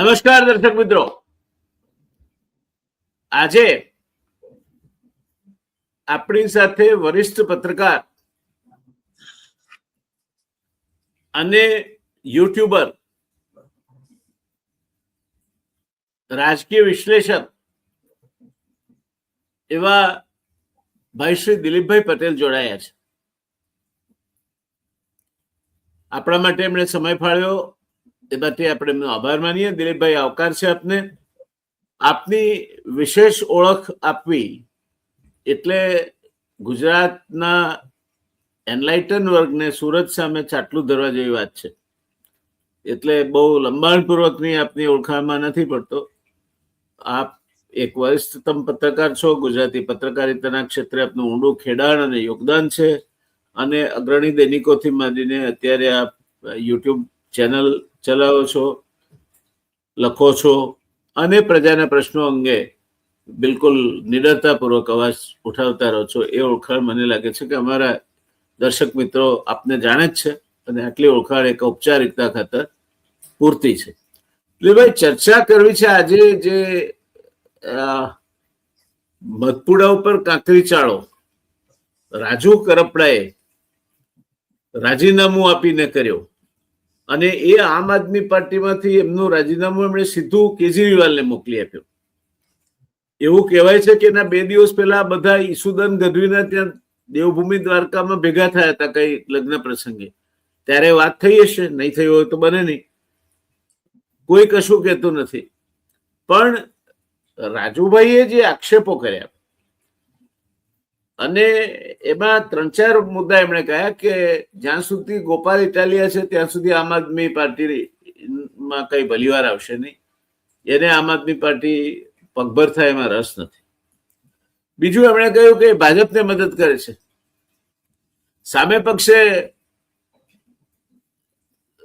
નમસ્કાર દર્શક મિત્રો, આજે આપણી સાથે વરિષ્ઠ પત્રકાર અને યુટ્યુબર, રાજકીય વિશ્લેષક એવા ભાઈ શ્રી દિલીપભાઈ પટેલ જોડાયા છે. આપણા માટે એમણે સમય ફાળવ્યો એ માટે આપણે એમનો આભાર માનીએ. દિલીપભાઈ, આવકાર છે આપને. આપની વિશેષ ઓળખ આપવી એટલે ગુજરાતના એનલાઇટન વર્ગને સુરત સામે ચાટલું ધરવા જેવી વાત છે. એટલે બહુ લંબાણપૂર્વકની આપની ઓળખાણમાં નથી પડતો. આપ એક વરિષ્ઠતમ પત્રકાર છો. ગુજરાતી પત્રકારિતાના ક્ષેત્રે આપનું ઊંડું ખેડાણ અને યોગદાન છે, અને અગ્રણી દૈનિકોથી માંડીને અત્યારે આપ યુટ્યુબ ચેનલ ચલાવો છો, લખો છો અને પ્રજાના પ્રશ્નો અંગે બિલકુલ નિડરતાપૂર્વક અવાજ ઉઠાવતા રહો છો. એ ઓળખાણ મને લાગે છે કે અમારા દર્શક મિત્રો આપને જાણે જ છે, અને આટલી ઓળખાણ એક ઔપચારિકતા ખાતર પૂરતી છે. એટલે ભાઈ, ચર્ચા કરવી છે આજે જે મધપુડા ઉપર કાંકરી ચાળો રાજુ કરપડાએ રાજીનામું આપીને કર્યો, અને એ આમ આદમી પાર્ટીમાંથી એમનું રાજીનામું એમણે સીધું કેજરીવાલને મોકલી આપ્યું. એવું કહેવાય છે કે એના 2 દિવસ પહેલા બધા ઈસુદાન ગઢવીના ત્યાં દેવભૂમિ દ્વારકામાં ભેગા થયા હતા કઈ લગ્ન પ્રસંગે. ત્યારે વાત થઈ હશે, નહીં થઈ હોય તો બને નહીં, કોઈ કશું કહેતું નથી. પણ રાજુભાઈએ જે આક્ષેપો કર્યા, અને એમાં 3-4 મુદ્દા એમણે કહ્યા કે જ્યાં સુધી ગોપાલ ઇટાલિયા છે ત્યાં સુધી આમ આદમી પાર્ટીમાં કઈ ભલીવાર આવશે નહીં. એને આમ આદમી પાર્ટી પગભર થાય એમાં રસ નથી. બીજું એમણે કહ્યું કે ભાજપને મદદ કરે છે. સામે પક્ષે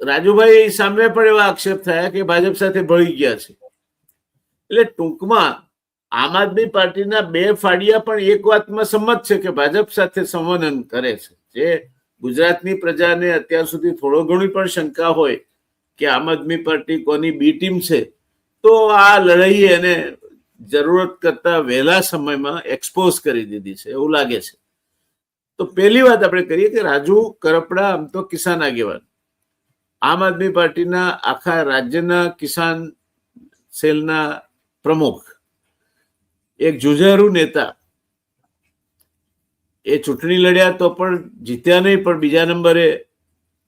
રાજુભાઈ સામે પણ એવા આક્ષેપ થયા કે ભાજપ સાથે ભળી ગયા છે. એટલે ટૂંકમાં આમ આદમી પાર્ટીના 2 ફાડિયા પણ એક વાતમાં સંમત છે કે ભાજપ સાથે સંવનન કરે છે. જે ગુજરાતની પ્રજાને અત્યાર સુધી થોડો ઘણી પણ શંકા હોય કે આમ આદમી પાર્ટી કોની બી ટીમ છે, તો આ લડાઈ એને જરૂરત કરતા વહેલા સમયમાં એક્સપોઝ કરી દીધી છે એવું લાગે છે. તો પહેલી વાત આપણે કરીએ કે રાજુ કરપડા આમ તો કિસાન આગેવાન, આમ આદમી પાર્ટીના આખા રાજ્યના કિસાન સેલના પ્રમુખ, એક જુઝારુ નેતા. એ ચૂંટણી લડ્યા તો પણ જીત્યા નહીં, પણ બીજા નંબરે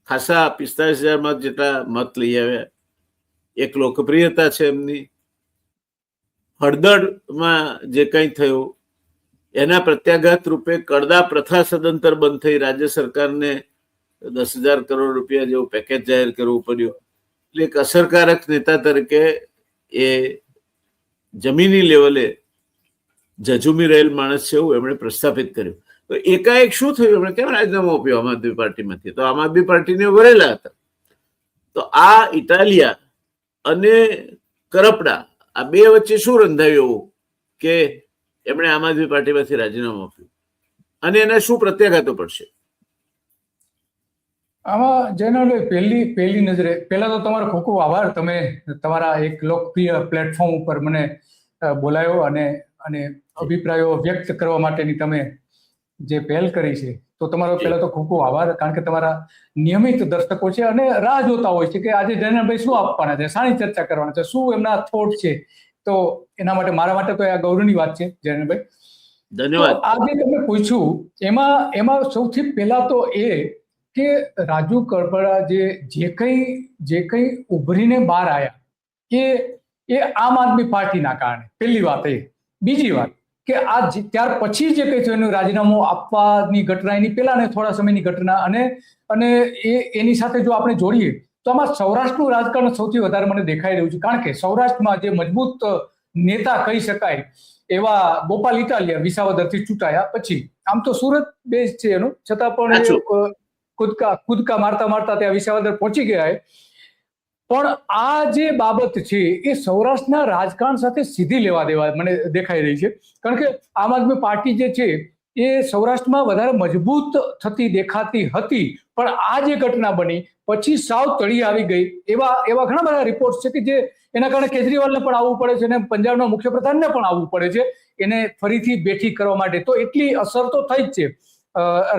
ખાસા 45,000 મત જેટલા મત લઈ આવ્યા. એક લોકપ્રિયતા છે એમની. હળદરમાં જે કંઈ થયું એના પ્રત્યાઘાત રૂપે કડદા પ્રથા સદંતર બંધ થઈ. રાજ્ય સરકારને 10,000 કરોડ રૂપિયા જેવું પેકેજ જાહેર કરવું પડ્યું. એટલે એક અસરકારક નેતા તરીકે એ જમીની લેવલે જજુમી રહેલ માણસ છે એવું એમણે પ્રસ્થાપિત કર્યું. તો એકાએક શું થયું, એમણે કેમ રાજીનામું આપ્યું આમ આદમી પાર્ટીમાંથી? તો આમ આદમી પાર્ટીને વરેલા હતા. તો આ ઇટાલિયા અને કરપડા, આ 2 વચ્ચે શું રંધાયું એવું કે એમણે આમ આદમી પાર્ટીમાંથી રાજીનામું આપ્યું, અને એના શું પ્રત્યાઘાતો પડશે? આમાં જયનભાઈ, પહેલી નજરે પહેલા તો તમારો ખૂબ ખૂબ આભાર. તમે તમારા એક લોકપ્રિય પ્લેટફોર્મ ઉપર મને બોલાયો અને અભિપ્રાયો વ્યક્ત કરવા માટેની તમે જે પહેલ કરી છે, તો તમારો પહેલા તો ખૂબ ખૂબ આભાર. કારણ કે તમારા નિયમિત દર્શકો છે અને રાહ જોતા હોય છે કે આજે જયનભાઈ શું આપવાના છે, શાની ચર્ચા કરવાના છે, શું એમના થોટ છે. તો એના માટે મારા માટે તો આ ગૌરવની વાત છે જયનભાઈ. ધન્યવાદ. આજે તમે પૂછ્યું એમાં સૌથી પહેલા તો એ કે રાજુ કરપડા જે કંઈ ઉભરીને બહાર આવ્યા એ આમ આદમી પાર્ટીના કારણે, પહેલી વાત એ. બીજી વાત કે આ ત્યાર પછી જે કંઈ થયું એનું રાજીનામું આપવાની ઘટના, એની પહેલા ને થોડા સમયની ઘટના, અને એની સાથે જો આપણે જોડીએ તો આમાં સૌરાષ્ટ્રનું રાજકારણ સૌથી વધારે મને દેખાઈ રહ્યું છે. કારણ કે સૌરાષ્ટ્રમાં જે મજબૂત નેતા કહી શકાય એવા ગોપાલ ઇટાલિયા વિસાવદરથી ચૂંટાયા પછી, આમ તો સુરત બેઝ છે એનું, છતાં પણ કૂદકા મારતા ત્યાં વિસાવદર પહોંચી ગયા. પણ આ જે બાબત છે એ સૌરાષ્ટ્રના રાજકારણ સાથે સીધી લેવા દેવા મને દેખાઈ રહી છે. કારણ કે આમ આદમી પાર્ટી જે છે એ સૌરાષ્ટ્રમાં વધારે મજબૂત થતી દેખાતી હતી, પણ આ જે ઘટના બની પછી સાવ તળી આવી ગઈ. એવા ઘણા બધા રિપોર્ટ છે કે જે એના કારણે કેજરીવાલને પણ આવવું પડે છે અને પંજાબના મુખ્યપ્રધાનને પણ આવવું પડે છે એને ફરીથી બેઠી કરવા માટે. તો એટલી અસર તો થઈ જ છે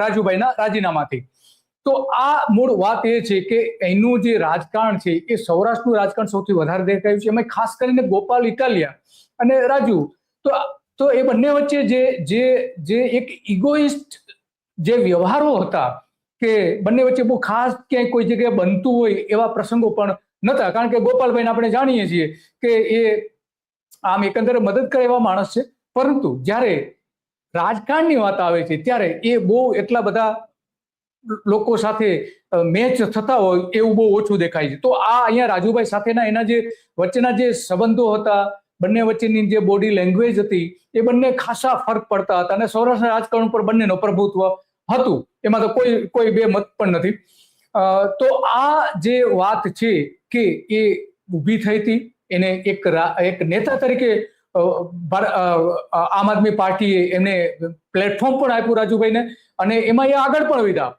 રાજુભાઈના રાજીનામાથી. તો આ મૂળ વાત એ છે કે એનું જે રાજકારણ છે એ સૌરાષ્ટ્રનું રાજકારણ સૌથી વધારે દેખાયું છે. એમાં ખાસ કરીને ગોપાલ ઇટાલિયા અને રાજુ, તો એ બંને વચ્ચે જે એક ઇગોઇસ્ટ જે વ્યવહારો હતા કે બંને વચ્ચે બહુ ખાસ ક્યાંય કોઈ જગ્યાએ બનતું હોય એવા પ્રસંગો પણ નહોતા. કારણ કે ગોપાલભાઈને આપણે જાણીએ છીએ કે એ આમ એકંદરે મદદ કરે એવા માણસ છે, પરંતુ જ્યારે રાજકારણની વાત આવે છે ત્યારે એ બહુ એટલા બધા લોકો સાથે મેચ થતા હોય એવું બહુ ઓછું દેખાય છે. તો આ અહીંયા રાજુભાઈ સાથેના એના જે વચ્ચેના જે સંબંધો હતા, બંને વચ્ચેની જે બોડી લેંગ્વેજ હતી, એ બંને ખાસા ફરક પડતા હતા અને સૌરાષ્ટ્રના રાજકારણ ઉપર બંનેનો પ્રભુત્વ હતું. એમાં તો કોઈ બે મત પણ નથી. તો આ જે વાત છે કે એ ઊભી થઈ હતી, એને એક નેતા તરીકે આમ આદમી પાર્ટીએ એમને પ્લેટફોર્મ પણ આપ્યું રાજુભાઈને, અને એમાં એ આગળ પણ વધ્યા.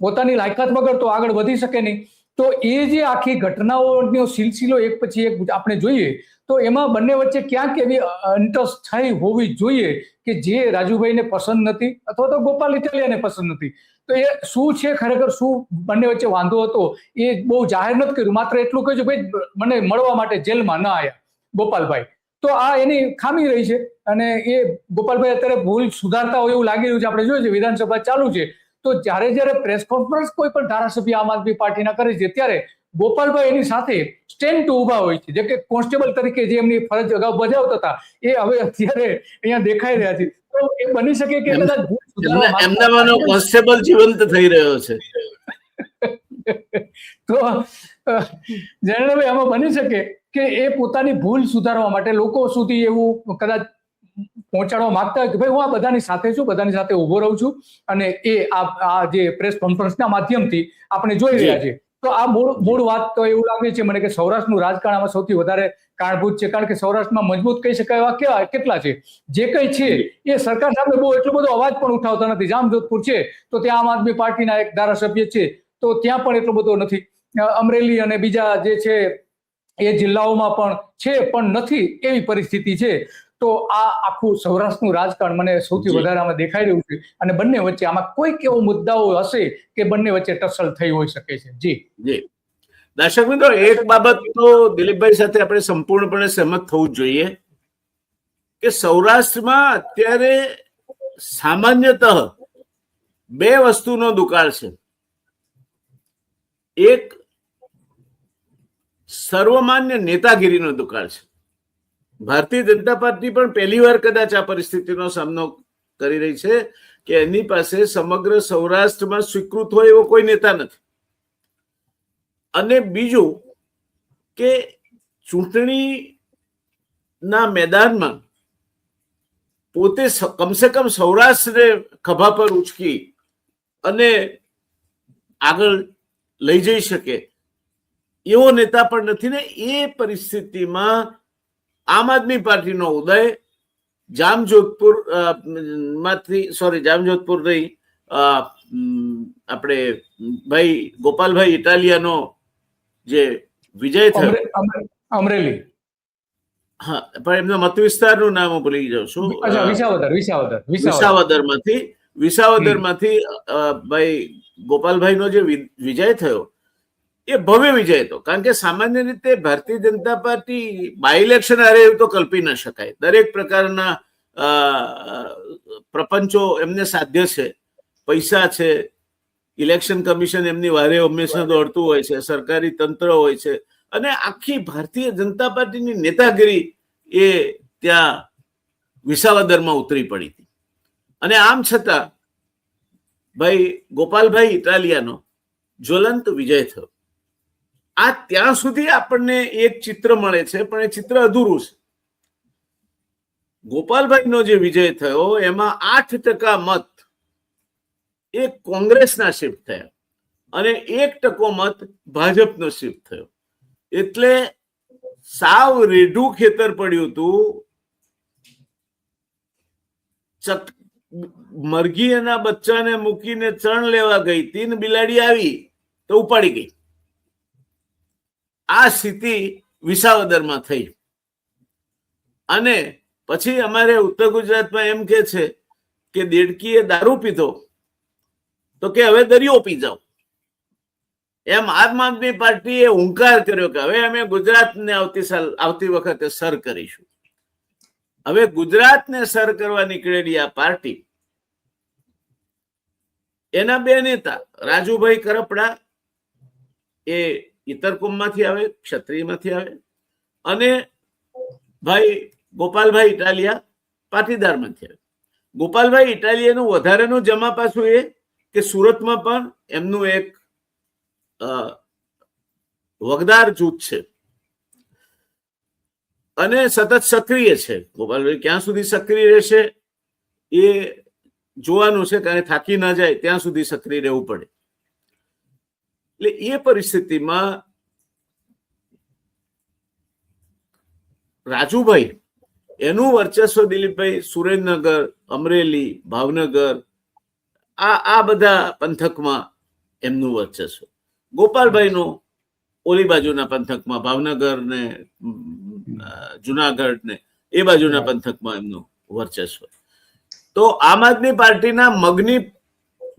પોતાની લાયકાત વગર તો આગળ વધી શકે નહીં. તો એ જે આખી ઘટનાઓનો સિલસિલો એક પછી એક આપણે જોઈએ તો એમાં બંને વચ્ચે ક્યાંક એવી અંતસ થઈ હોવી જોઈએ કે જે રાજુભાઈને પસંદ નથી અથવા તો ગોપાલ ઇટાલિયાને પસંદ નથી. તો એ શું છે ખરેખર, શું બંને વચ્ચે વાંધો હતો એ બહુ જાહેર નથી કર્યું. માત્ર એટલું કહ્યું ભાઈ મને મળવા માટે જેલમાં ન આવ્યા ગોપાલભાઈ. તો આ એની ખામી રહી છે અને એ ગોપાલભાઈ અત્યારે ભૂલ સુધારતા હોય એવું લાગી રહ્યું છે. આપણે જોઈએ છે વિધાનસભા ચાલુ છે તો જ્યારે પ્રેસ કોન્ફરન્સ કોઈ પણ ધારાસભ્ય આમ આદમી પાર્ટીના કરે છે ત્યારે ગોપાલભાઈ એની સાથે સ્ટેન્ડ ટુ ઉભા હોય છે. જે કે કોન્સ્ટેબલ તરીકે જે એમની ફરજ અગાઉ બજાવતા હતા એ હવે અત્યારે અહીંયા દેખાઈ રહ્યા છે. તો એ બની શકે કે કદાચ એમનામાંનો કોન્સ્ટેબલ જીવંત થઈ રહ્યો છે. તો જયરાભાઈ આમાં બની શકે કે એ પોતાની ભૂલ સુધારવા માટે લોકો સુધી એવું કદાચ પહોંચાડવા માંગતા હોય કે ભાઈ હું આ બધાની સાથે છું, બધાની સાથે ઉભો રહું છું, અને એ આ જે પ્રેસ કોન્ફરન્સના માધ્યમથી આપણે જોઈ રહ્યા છીએ. તો આ મૂળ વાત તો એવું લાગે છે મને કે સૌરાષ્ટ્રનું રાજકારણ આમાં સૌથી વધારે કારણભૂત છે. કારણ કે સૌરાષ્ટ્રમાં મજબૂત કહી શકાય એવા કેટલા છે, જે કંઈ છે એ સરકાર સામે બહુ એટલો બધો અવાજ પણ ઉઠાવતા નથી. જામજોધપુર છે તો ત્યાં આમ આદમી પાર્ટીના એક ધારાસભ્ય છે તો ત્યાં પણ એટલો બધો નથી. અમરેલી અને બીજા જે છે એ જિલ્લાઓમાં પણ છે પણ નથી એવી પરિસ્થિતિ છે. તો આ આખું સૌરાષ્ટ્રનું રાજકારણ મને સૌથી વધારે આમાં દેખાઈ રહ્યું છે અને બંને વચ્ચે આમાં કોઈક એવો મુદ્દાઓ હશે કે બંને વચ્ચે ટસલ થઈ હોઈ શકે છે. જી દર્શક મિત્રો, એક બાબત તો દિલીપભાઈ સાથે આપણે સંપૂર્ણપણે સહમત થવું જોઈએ કે સૌરાષ્ટ્રમાં અત્યારે સામાન્યતઃ બે વસ્તુનો દુકાળ છે. એક સર્વમાન્ય નેતાગીરીનો દુકાળ છે. ભારતીય જનતા પાર્ટી પણ પહેલી વાર કદાચ આ પરિસ્થિતિનો સામનો કરી રહી છે કે એની પાસે સમગ્ર સૌરાષ્ટ્રમાં સ્વીકૃત હોય એવો કોઈ નેતા નથી. અને બીજું કે ચૂંટણીના મેદાનમાં પોતે કમસે કમ સૌરાષ્ટ્રને ખભા પર ઉચકી અને આગળ લઈ જઈ શકે એવો નેતા પણ નથી ને. એ પરિસ્થિતિમાં આમ આદમી પાર્ટીનો ઉદય જામજોધપુર નહીં, આપણે ભાઈ ગોપાલભાઈ ઇટાલિયાનો જે વિજય થયો અમરેલી, હા, પણ એમના મત વિસ્તારનું નામ હું ભૂલી જાઉં છું. વિસાવદરમાંથી ભાઈ ગોપાલભાઈનો જે વિજય થયો એ ભવ્ય વિજય હતો. કારણ કે સામાન્ય રીતે Bharatiya Janata party by election હારે એવું તો કલ્પી ન શકાય. દરેક પ્રકારના પ્રપંચો એમને સાધ્ય છે, પૈસા છે, ઇલેક્શન કમિશન એમની વારે હંમેશા દોડતું હોય છે, સરકારી તંત્ર હોય છે, અને આખી ભારતીય જનતા પાર્ટીની નેતાગીરી એ ત્યાં વિસાવદરમાં ઉતરી પડી હતી. અને આમ છતાં ભાઈ ગોપાલભાઈ ઇટાલિયાનો જ્વલંત વિજય થયો. આ ત્યાં સુધી આપણને એક ચિત્ર મળે છે, પણ એ ચિત્ર અધૂરું છે. ગોપાલભાઈનો જે વિજય થયો એમાં 8% મત એ કોંગ્રેસના શિફ્ટ થયા અને 1% મત ભાજપનો શિફ્ટ થયો. એટલે સાવ રેઢું ખેતર પડ્યું હતું મરઘી એના બચ્ચાને મૂકીને ચણ લેવા ગઈ, 3 બિલાડી આવી તો ઉપાડી ગઈ. આ સ્થિતિ વિસાવદરમાં થઈ. અને પછી અમારે ઉત્તર ગુજરાતમાં એમ કે છે કે દેડકીએ દારૂ પીધો તો કે હવે દરિયો પી જાઓ. એમ આમ આદમી પાર્ટીએ હુંકાર કર્યો કે હવે અમે ગુજરાતને આવતી વખતે સર કરીશું. હવે ગુજરાતને સર કરવા નીકળેલી આ પાર્ટી, એના 2 નેતા રાજુભાઈ કરપડા એ ઇતરકુમમાંથી આવે, ક્ષત્રિયમાંથી આવે, અને ભાઈ ગોપાલભાઈ ઇટાલિયા પાટીદારમાંથી આવે. ગોપાલભાઈ ઇટાલિયાનું વધારેનું જમા પાછું એ કે સુરતમાં પણ એમનું એક વગદાર જૂથ છે અને સતત સક્રિય છે. ગોપાલભાઈ ક્યાં સુધી સક્રિય રહેશે એ જોવાનું છે, કારણ થાકી ના જાય ત્યાં સુધી સક્રિય રહેવું પડે. એટલે એ પરિસ્થિતિમાં રાજુભાઈ એનું વર્ચસ્વ દિલીપભાઈ સુરેન્દ્રનગર, અમરેલી, ભાવનગર આ બધા પંથકમાં એમનું વર્ચસ્વ. ગોપાલભાઈનું ઓલી બાજુના પંથકમાં ભાવનગર ને જુનાગઢ ને એ બાજુના પંથકમાં એમનું વર્ચસ્વ. તો આમ આદમી પાર્ટીના મગની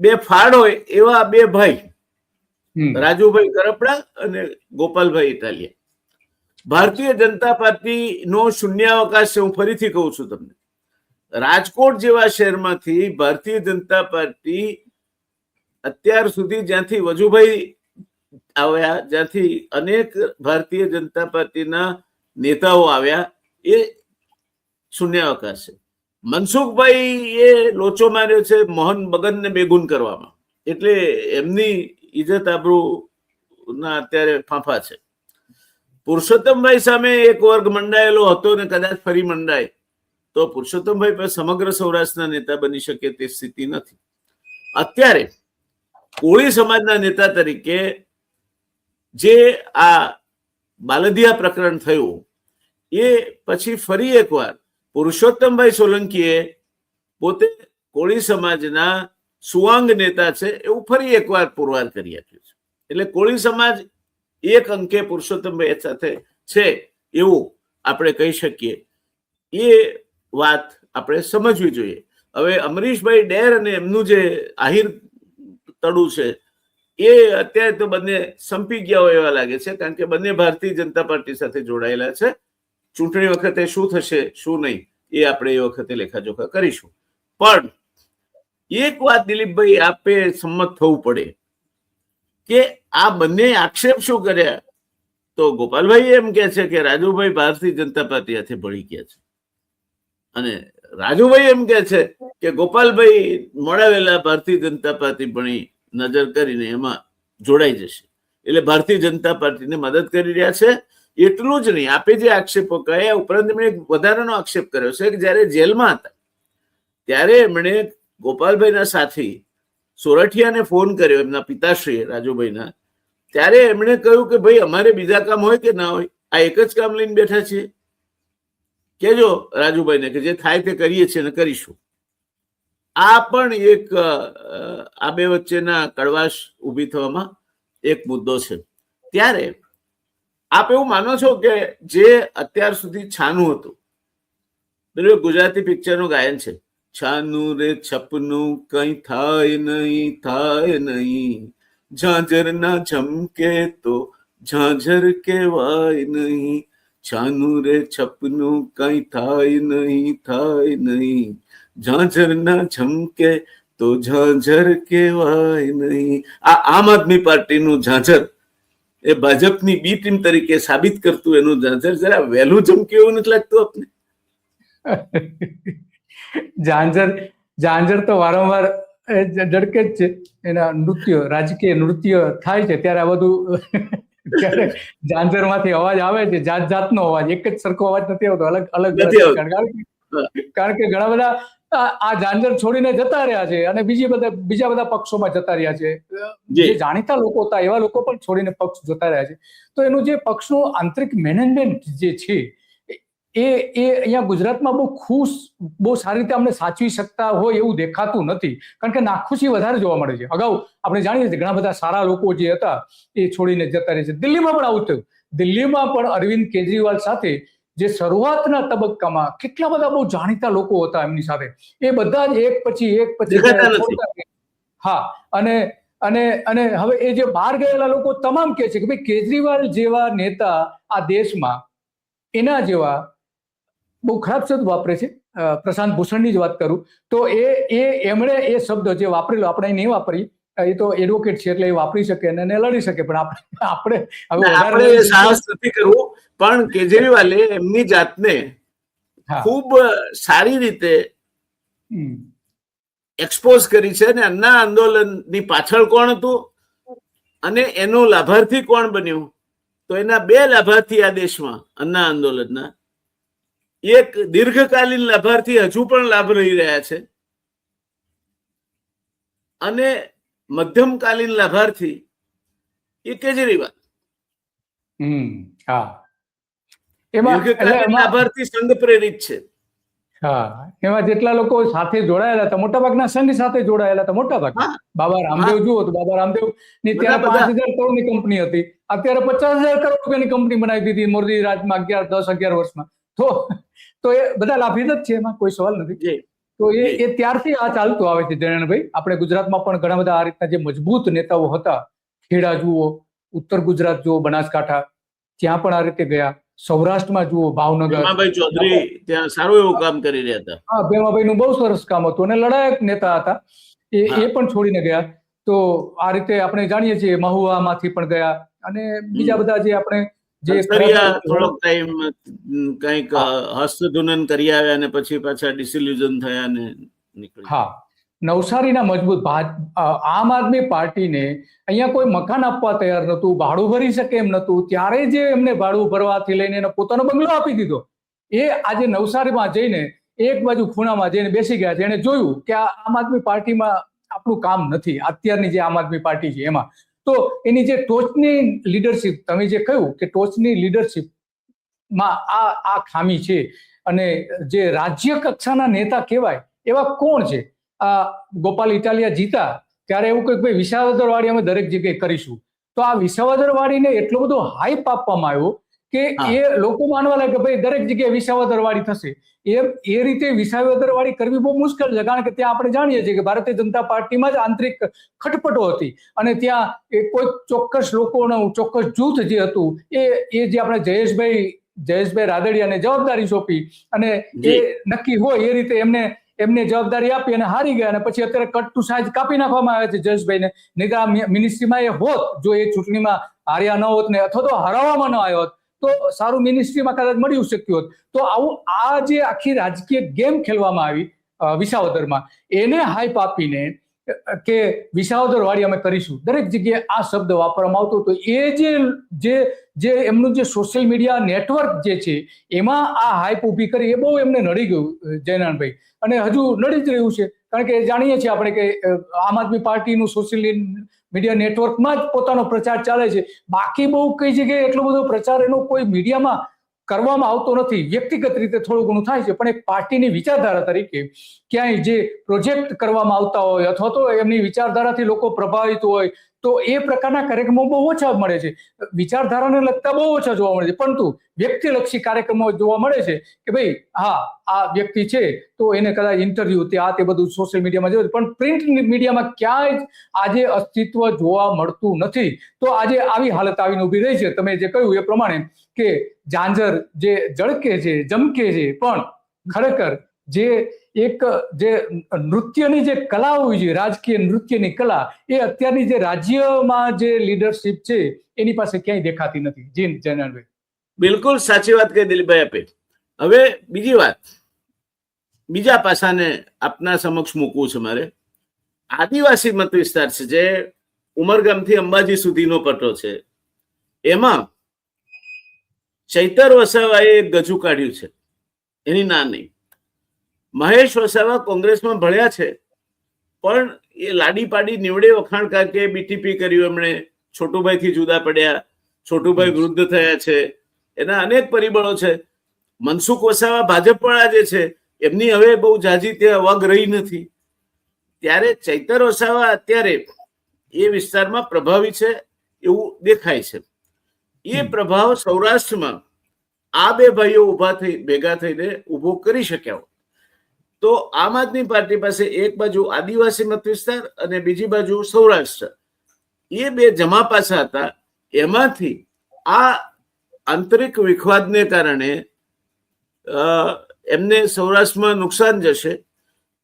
2 ફાળ હોય એવા 2 ભાઈ રાજુભાઈ કરપડા અને ગોપાલભાઈ ઇટાલિયા. ભારતીય જનતા પાર્ટીનો શૂન્યાવકાશ હું ફરીથી કહું છું તમને. રાજકોટ જેવા શહેરમાંથી ભારતીય જનતા પાર્ટી અત્યાર સુધી જ્યાંથી વજુભાઈ આવ્યા, જ્યાંથી અનેક ભારતીય જનતા પાર્ટીના નેતાઓ આવ્યા, એ શૂન્યાવકાશ છે. મનસુખભાઈ એ લોચો માર્યો છે મોહન બગનને બેગુન કરવામાં, એટલે એમની ઇજ્જત આબરૂ ના અત્યારે ફાંફા છે. પુરુષોત્તમભાઈ સામે એક વર્ગ મંડાયેલો હતો ને કદાચ ફરી મંડાય તો પુરુષોત્તમભાઈ પર સમગ્ર સૌરાષ્ટ્રના નેતા બની શકે તે સ્થિતિ નથી. અત્યારે કોળી સમાજના નેતા તરીકે જે આ બાલદિયા પ્રકરણ થયું એ પછી ફરી એકવાર પુરુષોત્તમભાઈ સોલંકીએ પોતે કોળી સમાજના સુવાંગ નેતા છે એવું ફરી એકવાર પુરવાર કરી આપ્યું છે. એટલે કોળી સમાજ એક અંકે પુરુષોત્તમભાઈ સાથે છે એવું આપણે કહી શકીએ. એ વાત આપણે સમજવી જોઈએ. હવે અમરીશભાઈ ડેર અને એમનું જે આહિર તળું છે એ અત્યારે તો બંને સંપી ગયા હોય એવા લાગે છે, કારણ કે બંને ભારતીય જનતા પાર્ટી સાથે જોડાયેલા છે. ચૂંટણી વખતે શું થશે શું નહીં એ આપણે એ વખતે લેખાજોખા કરીશું. પણ એક વાત દિલીપભાઈ આપે સંમત થવું પડે કે આ બંને આક્ષેપ શું કર્યા, તો ગોપાલભાઈ એમ કે છે કે રાજુભાઈ ભારતીય જનતા પાર્ટી સાથે ભળી ગયા છે, અને રાજુભાઈ એમ કે છે કે ગોપાલભાઈ મોડાવેલા ભારતીય જનતા પાર્ટી ભણી નજર કરીને એમાં જોડાઈ જશે, એટલે ભારતીય જનતા પાર્ટીને મદદ કરી રહ્યા છે. એટલું જ નહીં, આપે જે આક્ષેપો કહ્યા ઉપરાંત એમણે એક વધારાનો આક્ષેપ કર્યો છે કે જયારે જેલમાં હતા ત્યારે એમણે ગોપાલભાઈના સાથી સોરઠિયાને ફોન કર્યો, એમના પિતાશ્રીએ રાજુભાઈના, ત્યારે એમણે કહ્યું કે ભાઈ અમારે બીજા કામ હોય કે ના હોય, આ એક જ કામ લઈને બેઠા છીએ, કેજો રાજુભાઈને કે જે થાય તે કરીએ છીએ ને કરીશું. આ પણ એક આ બે વચ્ચેના કડવાશ ઊભી થવામાં એક મુદ્દો છે. ત્યારે આપ એવું માનો છો કે જે અત્યાર સુધી છાનું હતું, પેલું ગુજરાતી પિક્ચરનું ગાયન છે, છાનું રે છપનું કઈ થાય નહીં, ઝાંઝર ના ઝમકે તો ઝાંઝર કહેવાય નહીં, છાનું રે છપનું કઈ થાય નહીં, ઝાંઝર ના ઝમકે તો ઝાંઝર કહેવાય નહીં. આ આમ આદમી પાર્ટીનું ઝાંઝર એ ભાજપની બી ટીમ તરીકે સાબિત કરતું એનું ઝાંઝર જરા વહેલું ઝમકે એવું નથી લાગતું આપને? ઝાંઝર તો વારંવાર ઝડકે જ છે. એના નૃત્ય, રાજકીય નૃત્ય થાય છે ત્યારે આ બધું ત્યારે ઝાંઝર માંથી અવાજ આવે છે, જાત જાતનો અવાજ, એક જ સરખો અવાજ નથી આવતો, અલગ અલગ. કારણ કે ઘણા બધા આ ઝાંઝર છોડીને જતા રહ્યા છે અને બીજા બધા પક્ષોમાં જતા રહ્યા છે. જે જાણીતા લોકો હતા એવા લોકો પણ છોડીને પક્ષ જતા રહ્યા છે. તો એનું જે પક્ષનું આંતરિક મેનેજમેન્ટ જે છે અહીંયા ગુજરાતમાં બહુ સારી રીતે અમને સાચવી શકતા હોય એવું દેખાતું નથી, કારણ કે નાખુશી વધારે જોવા મળે છે. અગાઉ આપણે જાણીએ છીએ ઘણા બધા સારા લોકો જે હતા એ છોડીને જતા રહે છે. દિલ્હીમાં પણ આવું થયું. દિલ્હીમાં પણ અરવિંદ કેજરીવાલ સાથે જે શરૂઆતના તબક્કામાં કેટલા બધા બહુ જાણીતા લોકો હતા એમની સાથે, એ બધા જ એક પછી હા, અને હવે એ જે બહાર ગયેલા લોકો તમામ કહે છે કે ભાઈ કેજરીવાલ જેવા નેતા આ દેશમાં એના જેવા, બહુ ખરાબ શબ્દ વાપરે છે, પ્રશાંત ભૂષણની જ વાત કરું તો એમણે એ શબ્દ જે વાપરેલો આપણે નહીં વાપરીએ, એ તો એડવોકેટ છે એટલે એ વાપરી શકે અને લડી શકે, પણ આપણે સાહસ નથી કરવું. પણ કેજરીવાલે એમની જાતને ખૂબ સારી રીતે એક્સપોઝ કરી છે, અને અન્ના આંદોલનની પાછળ કોણ હતું અને એનો લાભાર્થી કોણ બન્યું, તો એના બે લાભાર્થી આ દેશમાં અન્ના આંદોલનના. એક દીર્ઘકાલીન લાભાર્થી હજુ પણ લાભ રહી રહ્યા છે, અને મધ્યમકાલીન લાભાર્થી એ કેજરીવાલ. દીર્ઘકાલીન લાભાર્થી સંઘ પ્રેરિત છે. હા, એમાં જેટલા લોકો સાથે જોડાયેલા હતા મોટાભાગના સંઘ સાથે જોડાયેલા હતા. મોટાભાગના બાબા રામદેવ જુઓ તો બાબા રામદેવ ની ત્યારે 5,000 કરોડની કંપની હતી, અત્યારે 50,000 કરોડ રૂપિયાની કંપની બનાવી દીધી મોદી રાજમાં 10-11 વર્ષમાં. તો એ બધા લાભિત જ છે, એમાં કોઈ સવાલ નથી. તો એ ત્યારથી આ ચાલતું આવે છે. જયનાભાઈ, આપણે ગુજરાતમાં પણ ઘણા બધા આ રીતના જે મજબૂત નેતાઓ હતા, ખેડા જુઓ, ઉત્તર ગુજરાત જુઓ, બનાસકાંઠા, ત્યાં પણ આ રીતે ગયા. સૌરાષ્ટ્રમાં જુઓ, ભાવનગર, ભીમાભાઈ ચૌધરી ત્યાં સારું એવું કામ કરી રહ્યા હતા. હા, ભીમાભાઈ નું બહુ સરસ કામ હતું અને લડાયક નેતા હતા, એ પણ છોડીને ગયા. તો આ રીતે આપણે જાણીએ છીએ મહુવામાંથી પણ ગયા, અને બીજા બધા જે આપણે થોડોક ટાઈમ કઈક હસ્તધૂનન કરી આવ્યા અને પછી પાછા ડિસિલ્યુઝન થયા ને નીકળી. હા, નવસારીના મજબૂત આમ આદમી પાર્ટીને અહીંયા કોઈ મકાન આપવા તૈયાર નતું, ભાડું ભરી શકે એમ નતું, ત્યારે જે એમને ભાડું ભરવાથી લઈને એનો પોતાનો બંગલો આપી દીધો, એ આજે નવસારીમાં જઈને એક બાજુ ખૂણામાં જઈને બેસી ગયા છે. એને જોયું કે આ આમ આદમી પાર્ટીમાં આપણું કામ નથી, અત્યારની જે આમ આદમી પાર્ટી છે એમાં. તો એની જે ટોચની લીડરશિપ, તમે જે કહ્યું કે ટોચની લીડરશિપમાં આ ખામી છે, અને જે રાજ્ય કક્ષાના નેતા કહેવાય એવા કોણ છે? ગોપાલ ઇટાલિયા જીતા ત્યારે એવું કહ્યું ભાઈ વિસાવદર વાડી અમે દરેક જગ્યાએ કરીશું. તો આ વિસાવદર વાડીને એટલો બધો હાઈપ આપવામાં આવ્યો કે એ લોકો માનવા લાગે કે ભાઈ દરેક જગ્યાએ વિસાવદર વાડી થશે. એ રીતે વિસાવદર વાડી કરવી બહુ મુશ્કેલ છે, કારણ કે ત્યાં આપણે જાણીએ છીએ કે ભારતીય જનતા પાર્ટીમાં જ આંતરિક ખટપટો હતી, અને ત્યાં કોઈ ચોક્કસ લોકોનું ચોક્કસ જૂથ જે હતું એ જે આપણે જયેશભાઈ રાદડિયાને જવાબદારી સોંપી, અને એ નક્કી હોય એ રીતે એમને જવાબદારી આપી અને હારી ગયા, અને પછી અત્યારે કટ ટુ સાઇઝ કાપી નાખવામાં આવે છે જયેશભાઈને. નહીં તો મિનિસ્ટ્રીમાં એ હોત, જો એ ચૂંટણીમાં હાર્યા ન હોત ને અથવા તો હરાવવામાં ન આવ્યો હોત તો સારું મિનિસ્ટ્રીમાં કદાચ મળી શક્યું હોત. તો આવું આ જે આખી રાજકીય ગેમ ખેલવામાં આવી વિસાવદરમાં, એને હાઈપ આપીને કે વિસાવદર વાડી અમે કરીશું, દરેક જગ્યાએ આ શબ્દ વાપરવામાં આવતો હતો. એ જે એમનું જે સોશિયલ મીડિયા નેટવર્ક જે છે એમાં આ હાઈપ ઊભી કરી, એ બહુ એમને નડી ગયું જયનાનભાઈ, અને હજુ નડી જ રહ્યું છે. કારણ કે જાણીએ છીએ આપણે કે આમ આદમી પાર્ટીનું સોશિયલ મીડિયા નેટવર્કમાં જ પોતાનો પ્રચાર ચાલે છે. બાકી બહુ કઈ જગ્યાએ એટલો બધો પ્રચાર એનો કોઈ મીડિયામાં કરવામાં આવતો નથી. વ્યક્તિગત રીતે થોડું ઘણું થાય છે, પણ એક પાર્ટીની વિચારધારા તરીકે ક્યાંય જે પ્રોજેક્ટ કરવામાં આવતા હોય અથવા તો એમની વિચારધારાથી લોકો પ્રભાવિત હોય તો એ પ્રકારના કાર્યક્રમો બહુ ઓછા મળે છે. વિચારધારાને લગતા બહુ ઓછા જોવા મળે છે, પરંતુ વ્યક્તિલક્ષી કાર્યક્રમો જોવા મળે છે કે ભાઈ હા આ વ્યક્તિ છે તો એને કદાચ ઇન્ટરવ્યુ તે બધું સોશિયલ મીડિયામાં જોયું, પણ પ્રિન્ટ મીડિયામાં ક્યાંય જ આજે અસ્તિત્વ જોવા મળતું નથી. તો આજે આવી હાલત આવીને ઉભી રહી છે. તમે જે કહ્યું એ પ્રમાણે કે ઝાંઝર જે જળકે છે, જમકે છે, પણ ખરેખર જે નૃત્યની જે કલા હોવી જોઈએ, રાજકીય નૃત્યની કલા, એ અત્યારની જે રાજ્યમાં જે લીડરશિપ છે એની પાસે ક્યાંય દેખાતી નથી. જી જયનાનભાઈ, બિલકુલ સાચી વાત કહી દિલીપભાઈ આપે. હવે બીજી વાત, બીજા પાસાને આપના સમક્ષ મૂકવું છે મારે. આદિવાસી મત વિસ્તાર છે જે ઉમરગામથી અંબાજી સુધીનો પટ્ટો છે, એમાં ચૈતર વસાવાએ એક ગજુ કાઢ્યું છે, એની ના નહીં. મહેશ વસાવા કોંગ્રેસમાં ભળ્યા છે, પણ એ લાડી પાડી નીવડે વખાણ કે બીટીપી કર્યું એમણે, છોટુભાઈ થી જુદા પડ્યા, છોટુભાઈ વૃદ્ધ થયા છે, એના અનેક પરિબળો છે. મનસુખ વસાવા ભાજપવાળા જે છે એમની હવે બહુ જાજી ત્યાં વગ રહી નથી. ત્યારે ચૈતર વસાવા અત્યારે એ વિસ્તારમાં પ્રભાવી છે એવું દેખાય છે. એ પ્રભાવ સૌરાષ્ટ્રમાં આ બે ભાઈઓ ભેગા થઈને ઉભો કરી શક્યા હોય તો આમ આદમી પાર્ટી પાસે એક બાજુ આદિવાસી મત વિસ્તાર અને બીજી બાજુ સૌરાષ્ટ્ર, એ બે જમા પાસા હતા. એમાંથી આ આંતરિક વિખવાદને કારણે એમને સૌરાષ્ટ્રમાં નુકસાન જશે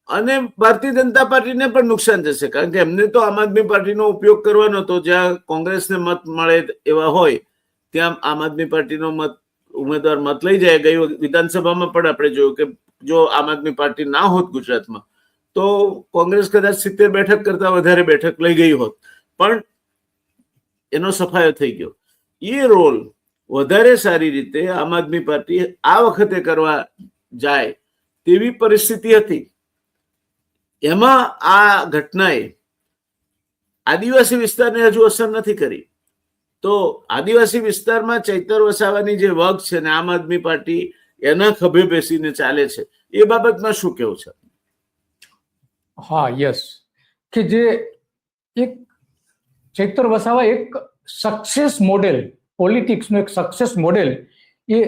અને ભારતીય જનતા પાર્ટીને પણ નુકસાન જશે, કારણ કે એમને તો આમ આદમી પાર્ટીનો ઉપયોગ કરવાનો હતો. જ્યાં કોંગ્રેસને મત મળે એવા હોય ત્યાં આમ આદમી પાર્ટીનો ઉમેદવાર મત લઈ જાય. ગઈ વિધાનસભામાં પણ આપણે જોયું કે જો આમ આદમી પાર્ટી ના હોત ગુજરાતમાં તો કોંગ્રેસ કદાચ 70 બેઠક કરતા વધારે બેઠક લઈ ગઈ હોત, પણ એનો સફાયો થઈ ગયો. એ રોલ વધારે સારી રીતે આમ આદમી પાર્ટી આ વખતે કરવા જાય તેવી પરિસ્થિતિ હતી. એમાં આ ઘટનાએ આદિવાસી વિસ્તારને હજુ અસર નથી કરી. તો આદિવાસી વિસ્તારમાં ચૈતર વસાવાની જે વગ છે ને આમ આદમી પાર્ટી એના ખભે બેસીને ચાલે છે, એ બાબતમાં શું કેવું છે? હા, યસ, કે જે એક ચૈતર વસાવા એક સક્સેસ મોડેલ, પોલિટિક્સનું એક સક્સેસ મોડેલ એ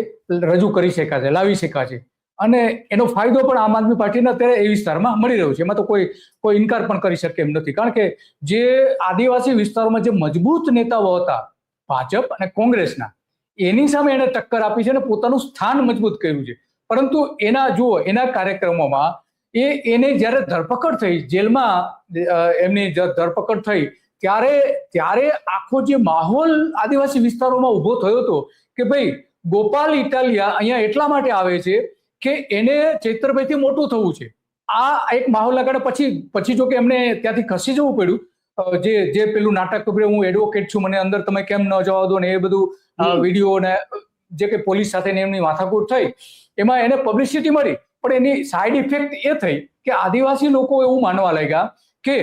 રજૂ કરી શક્યા છે, લાવી શક્યા છે. અને એનો ફાયદો પણ આમ આદમી પાર્ટીને અત્યારે એ વિસ્તારમાં મળી રહ્યો છે. એમાં તો કોઈ ઇનકાર પણ કરી શકે એમ નથી, કારણ કે જે આદિવાસી વિસ્તારોમાં જે મજબૂત નેતાઓ હતા ભાજપ અને કોંગ્રેસના, એની સામે એને ટક્કર આપી છે અને પોતાનું સ્થાન મજબૂત કર્યું છે. પરંતુ એના કાર્યક્રમોમાં એને જ્યારે ધરપકડ થઈ, જેલમાં એમની ધરપકડ થઈ, ત્યારે આખો જે માહોલ આદિવાસી વિસ્તારોમાં ઉભો થયો હતો કે ભાઈ ગોપાલ ઇટાલિયા અહીંયા એટલા માટે આવે છે કે એને ચૈતરભાઈથી મોટું થવું છે. આ એક માહોલ લગાડે પછી જો કે એમને ત્યાંથી ખસી જવું પડ્યું. જે પેલું નાટક હું એડવોકેટ છું, મને અંદર તમે કેમ ન જવા દો ને એ બધું વિડીયો ને જે કે પોલીસ સાથે એમની માથાકૂટ થઈ, એમાં એને પબ્લિસિટી મળી. પણ એની સાઈડ ઇફેક્ટ એ થઈ કે આદિવાસી લોકો એવું માનવા લાગ્યા કે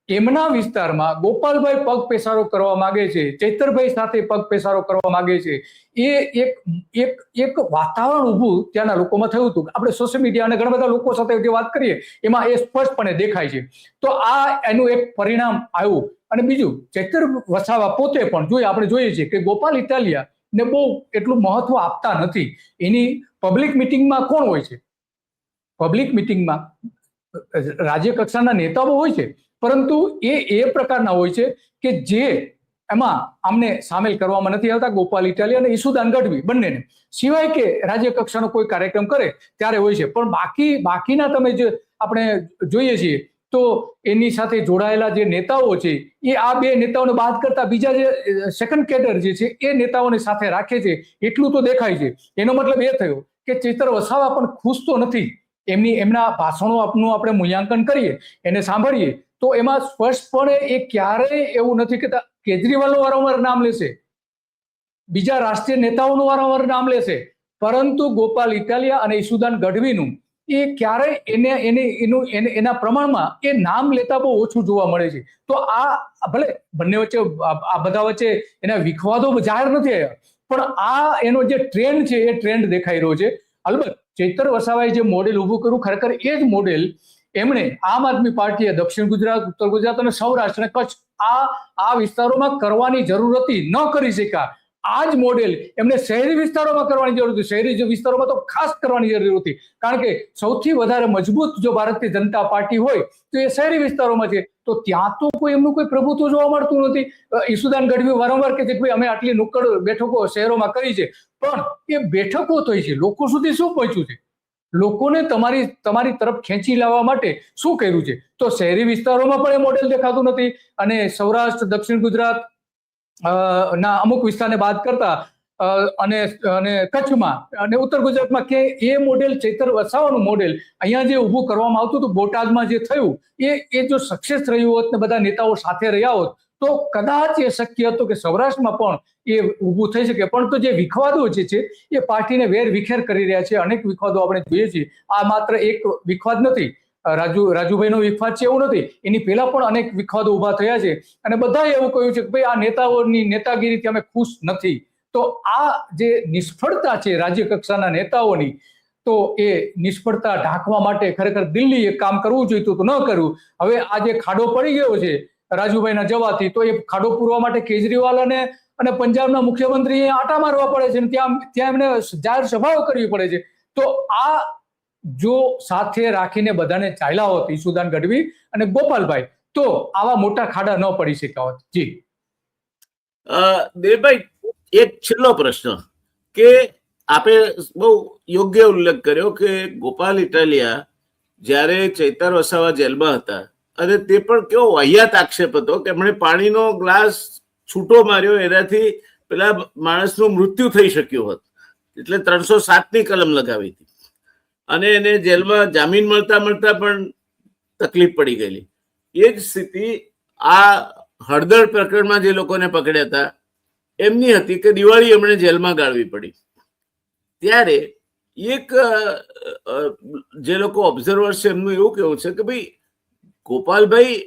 એમના વિસ્તારમાં ગોપાલભાઈ પગ પેસારો કરવા માંગે છે, ચૈતરભાઈ સાથે પગ પેસારો કરવા માંગે છે. એ એક વાતાવરણ ઊભું ત્યાંના લોકોમાં થયું હતું. આપણે સોશિયલ મીડિયા અને ઘણા બધા લોકો સાથે જે વાત કરીએ એમાં એ સ્પષ્ટપણે દેખાય છે. તો આ એનું એક પરિણામ આવ્યું. અને બીજું, ચૈતર વસાવા પોતે પણ આપણે જોઈએ છીએ કે ગોપાલ ઇટાલિયા ને બહુ એટલું મહત્વ આપતા નથી. એની પબ્લિક મિટિંગમાં કોણ હોય છે? પબ્લિક મિટિંગમાં રાજ્ય કક્ષાના નેતાઓ હોય છે, પરંતુ એ પ્રકારના હોય છે કે જે એમાં આમને સામેલ કરવામાં નથી આવતા. ગોપાલ ઇટાલિયા અને ઈસુદાન ગઢવી બંનેને, સિવાય કે રાજ્ય કક્ષાનો કોઈ કાર્યક્રમ કરે ત્યારે હોય છે. પણ બાકીના તમે જે આપણે જોઈએ છીએ તો એની સાથે જોડાયેલા જે નેતાઓ છે એ આ બે નેતાઓને બાદ કરતા બીજા જે સેકન્ડ કેડર જે છે એ નેતાઓને સાથે રાખે છે, એટલું તો દેખાય છે. એનો મતલબ એ થયો કે ચૈતર વસાવા પણ ખુશ તો નથી. એમના ભાષણો આપણે મૂલ્યાંકન કરીએ, એને સાંભળીએ તો એમાં સ્પષ્ટપણે એ ક્યારેય એવું નથી કહેતા. કેજરીવાલનું વારંવાર નામ લેશે, બીજા રાષ્ટ્રીય નેતાઓનું વારંવાર નામ લેશે, પરંતુ ગોપાલ ઇટાલિયા અને ઈસુદાન ગઢવીનું એ ક્યારેય એના પ્રમાણમાં એ નામ લેતા બહુ ઓછું જોવા મળે છે. તો આ ભલે બંને વચ્ચે આ બધા વચ્ચે એના વિખવાદો જાહેર નથી આવ્યા, પણ આ એનો જે ટ્રેન્ડ છે એ ટ્રેન્ડ દેખાઈ રહ્યો છે. અલબત્ત ચૈતર વસાવાએ જે મોડેલ ઊભું કર્યું, ખરેખર એ જ મોડેલ એમણે આમ આદમી પાર્ટીએ દક્ષિણ ગુજરાત, ઉત્તર ગુજરાત અને સૌરાષ્ટ્ર અને કચ્છ આ વિસ્તારોમાં કરવાની જરૂર હતી, ન કરી શક્યા. આ જ મોડેલ એમને શહેરી વિસ્તારોમાં કરવાની જરૂર હતી. શહેરી વિસ્તારોમાં તો ખાસ કરવાની જરૂર હતી, કારણ કે સૌથી વધારે મજબૂત જો ભારતીય જનતા પાર્ટી હોય તો એ શહેરી વિસ્તારોમાં છે. તો ત્યાં તો એમનું કોઈ પ્રભુત્વ જોવા મળતું નથી. ઈસુદાન ગઢવી વારંવાર કહે છે કે ભાઈ અમે આટલી નુક્કડ બેઠકો શહેરોમાં કરી છે, પણ એ બેઠકો થઈ છે, લોકો સુધી શું પહોંચ્યું છે? લોકોને તમારી તરફ ખેંચી લાવવા માટે શું કર્યું છે? તો શહેરી વિસ્તારોમાં પણ એ મોડેલ દેખાતું નથી. અને સૌરાષ્ટ્ર, દક્ષિણ ગુજરાત ના અમુક વિસ્તારને બાદ કરતા અને કચ્છમાં અને ઉત્તર ગુજરાતમાં કે એ મોડેલ, ચૈતર વસાવાનું મોડેલ અહીંયા જે ઊભું કરવામાં આવતું હતું, બોટાદમાં જે થયું એ જો સક્સેસ રહ્યું હોત ને બધા નેતાઓ સાથે રહ્યા હોત તો કદાચ એ શક્ય હતું કે સૌરાષ્ટ્રમાં પણ એ ઊભું થઈ શકે. પણ તો જે વિખવાદો જે છે એ પાર્ટીને વેર વિખેર કરી રહ્યા છે. અનેક વિખવાદો આપણે જોઈએ છીએ. આ માત્ર એક વિખવાદ નથી, રાજુભાઈનો વિખવાદ છે એવું નથી, એની પહેલા પણ અનેક વિખવાદો ઉભા થયા છે. અને બધાએ એવું કહ્યું છે કે ભાઈ આ નેતાઓની નેતાગીરીથી અમે ખુશ નથી. તો આ જે નિષ્ફળતા છે રાજ્ય કક્ષાના નેતાઓની, તો એ નિષ્ફળતા ઢાંકવા માટે ખરેખર દિલ્હી એક કામ કરવું જોઈતું તો ન કર્યું. હવે આ જે ખાડો પડી ગયો છે રાજુભાઈના જવાથી, તો એ ખાડો પૂરવા માટે કેજરીવાલ અને પંજાબના મુખ્યમંત્રીએ આટા મારવા પડે છે, ત્યાં એમને જાહેર સભાઓ કરવી પડે છે. તો આ જો સાથે રાખીને બધાને ચાલ્યા હોત ઈસુદાન ગઢવી અને ગોપાલભાઈ, તો આવા મોટા ખાડા ન પડી શક્યા હોત. જી દેવભાઈ, એક છેલ્લો પ્રશ્ન કે આપે બહુ યોગ્ય ઉલ્લેખ કર્યો કે ગોપાલ ઇટાલિયા જ્યારે ચૈતર વસાવા જેલમાં હતા, અને તે પણ કેવો વાહિયાત આક્ષેપ હતો કે એમણે પાણીનો ગ્લાસ છૂટો માર્યો, એનાથી પેલા માણસનું મૃત્યુ થઈ શક્યું હોત, એટલે 307ની કલમ લગાવી હતી, અને એને જેલમાં જામીન મળતા પણ તકલીફ પડી ગયેલી. એ જ સ્થિતિ આ હળદર પ્રકરણમાં જે લોકોને પકડ્યા હતા એમની હતી કે દિવાળી એમણે જેલમાં ગાળવી પડી. ત્યારે એક જે લોકો ઓબ્ઝર્વર્સ છે એમનું એવું કેવું છે કે ભાઈ ગોપાલભાઈ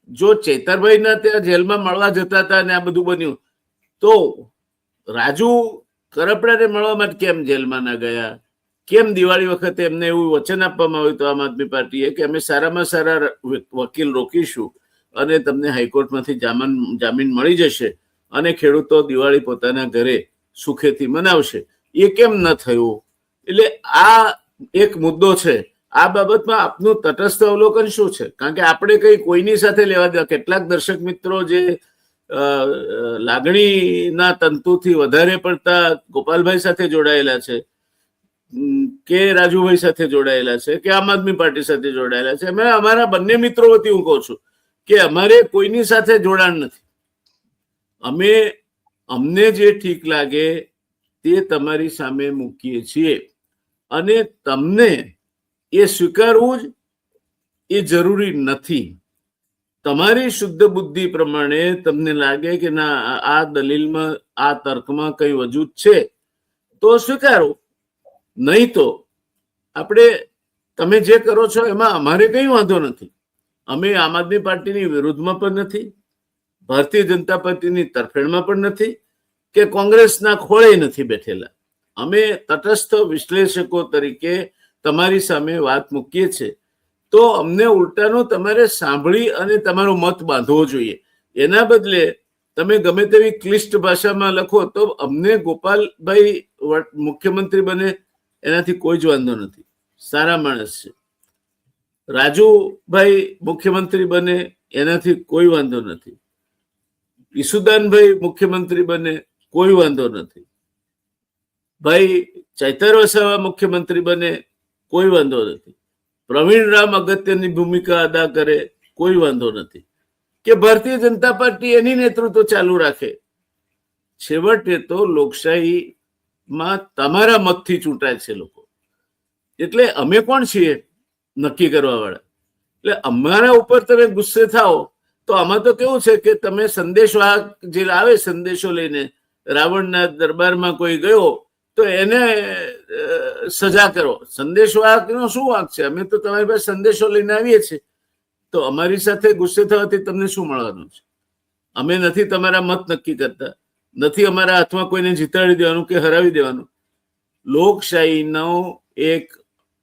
જો ચૈતરભાઈના ત્યાં જેલમાં મળવા જતા હતા અને આ બધું બન્યું, તો રાજુ કરપડાને મળવા માટે કેમ જેલમાં ના ગયા? કેમ દિવાળી વખતે એમને એવું વચન આપવામાં આવ્યું હતું આમ આદમી પાર્ટીએ કે અમે સારામાં સારા વકીલ રોકીશું અને તમને હાઈકોર્ટમાંથી જામીન મળી જશે અને ખેડૂતો દિવાળી પોતાના ઘરે સુખેથી મનાવશે? એ કેમ ન થયું? એટલે આ એક મુદ્દો છે. આ બાબતમાં આપનું તટસ્થ અવલોકન શું છે? કારણ કે આપણે કઈ કોઈની સાથે લેવા દેવા, કેટલાક દર્શક મિત્રો જે લાગણીના તંતુથી વધારે પડતા ગોપાલભાઈ સાથે જોડાયેલા છે કે રાજુભાઈ સાથે જોડાયેલા છે કે આમ આદમી પાર્ટી સાથે જોડાયેલા છે, અમે અમારા બંને મિત્રો વતી હું કહું છું કે અમારે કોઈની સાથે જોડાણ નથી. અમને જે ઠીક લાગે તે તમારી સામે મૂકીએ છીએ, અને તમને એ સ્વીકારવું જ એ જરૂરી નથી. તમારી શુદ્ધ બુદ્ધિ પ્રમાણે તમને લાગે કે ના આ દલીલમાં, આ તર્કમાં કઈ વજૂદ છે તો સ્વીકારો, નહીં તો તમે જે કરો છો એમાં અમારે કઈ વાંધો નથી. અમે આમ આદમી પાર્ટીની વિરુદ્ધમાં પણ નથી, ભારતીય જનતા પાર્ટીની તરફેણમાં પણ નથી, કે કોંગ્રેસના ખોળે નથી બેઠેલા. અમે તટસ્થ વિશ્લેષકો તરીકે તમારી સામે વાત મૂકીએ છીએ, તો અમને ઉલટાનું તમારે સાંભળી અને તમારો મત બાંધવો જોઈએ. એના બદલે તમે ગમે તેવી ક્લિષ્ટ ભાષામાં લખો તો અમને ગોપાલભાઈ મુખ્યમંત્રી બને એનાથી કોઈ જ વાંધો નથી, સારા માણસ છે. રાજુભાઈ મુખ્યમંત્રી બને એનાથી કોઈ વાંધો નથી. ઈસુદાનભાઈ મુખ્યમંત્રી બને કોઈ વાંધો નથી. ભાઈ ચૈતર વસાવા મુખ્યમંત્રી બને કોઈ વાંધો નથી. પ્રવીણ રામ અગત્યની ભૂમિકા અદા કરે કોઈ વાંધો નથી. કે ભારતીય જનતા પાર્ટી એની નેતૃત્વ ચાલુ રાખે. છેવટે તો લોકશાહીમાં તમારા મતથી ચૂંટાય છે લોકો. એટલે અમે કોણ છીએ નક્કી કરવા વાળા? એટલે અમારા ઉપર તમે ગુસ્સે થાઓ તો આમાં તો કેવું છે કે તમે સંદેશવાહક જે આવે સંદેશો લઈને, રાવણના દરબારમાં કોઈ ગયો તો એને સજા કરો. સંદેશવાહકનો શું વાંક છે? અમે તો તમારી પાસે સંદેશો લઈને આવીએ છીએ, તો અમારી સાથે ગુસ્સે થવાથી તમને શું મળવાનું છે? અમે નથી તમારા મત નક્કી કરતા, નથી અમારા હાથમાં કોઈને જીતાડી દેવાનું કે હરાવી દેવાનું. લોકશાહીનો એક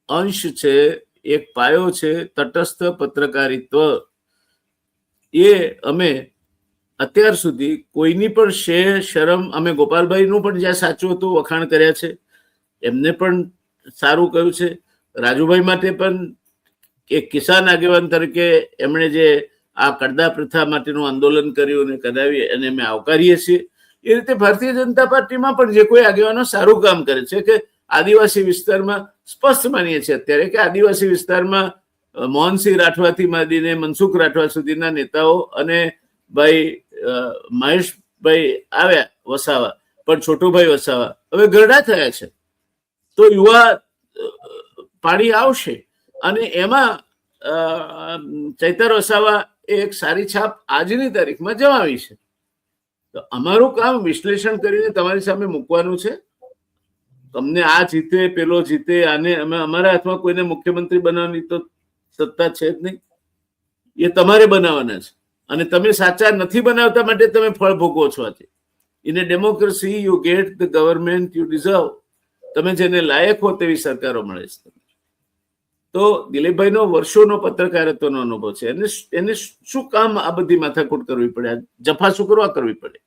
અંશ છે, એક પાયો છે તટસ્થ પત્રકારિત્વ. એ અમે અત્યાર સુધી કોઈની પણ શરમ, અમે ગોપાલભાઈનું પણ જ્યાં સાચું હતું વખાણ કર્યા છે, એમને પણ સારું કહ્યું છે. રાજુભાઈ માટે પણ એક કિસાન આગેવાન તરીકે એમણે જે આ કડદા પ્રથા માટેનું આંદોલન કર્યું અને કદાવી અને અમે આવકારીએ છીએ. એ રીતે ભારતીય જનતા પાર્ટીમાં પણ જે કોઈ આગેવાનો સારું કામ કરે છે, કે આદિવાસી વિસ્તારમાં સ્પષ્ટ માનીએ છીએ અત્યારે કે આદિવાસી વિસ્તારમાં મોહનસિંહ રાઠવાથી માંડીને મનસુખ રાઠવા સુધીના નેતાઓ અને ભાઈ મહેશભાઈ આવ્યા વસાવા, પણ છોટુભાઈ વસાવા હવે ગરડા થયા છે. તો યુવા પાણી આવશે અને એમાં ચૈતર વસાવા એક સારી છાપ આજની તારીખમાં જમાવી છે. તો અમારું કામ વિશ્લેષણ કરીને તમારી સામે મૂકવાનું છે. તમને આ જીતે પેલો જીતે, આને અમે અમારા હાથમાં કોઈને મુખ્યમંત્રી બનાવવાની તો સત્તા છે જ નહીં. એ તમારે બનાવવાના છે, અને તમે સાચા નથી બનાવતા માટે તમે ફળ ભોગવો છો આજે. In A democracy you get the government you deserve. તમે જેને લાયક હો તેવી સરકારો મળે છે. તો દિલીપભાઈનો વર્ષોનો પત્રકારત્વનો અનુભવ છે. એને શું કામ આ બધી માથાકૂટ કરવી પડે, જફા શું કરવા કરવી પડે?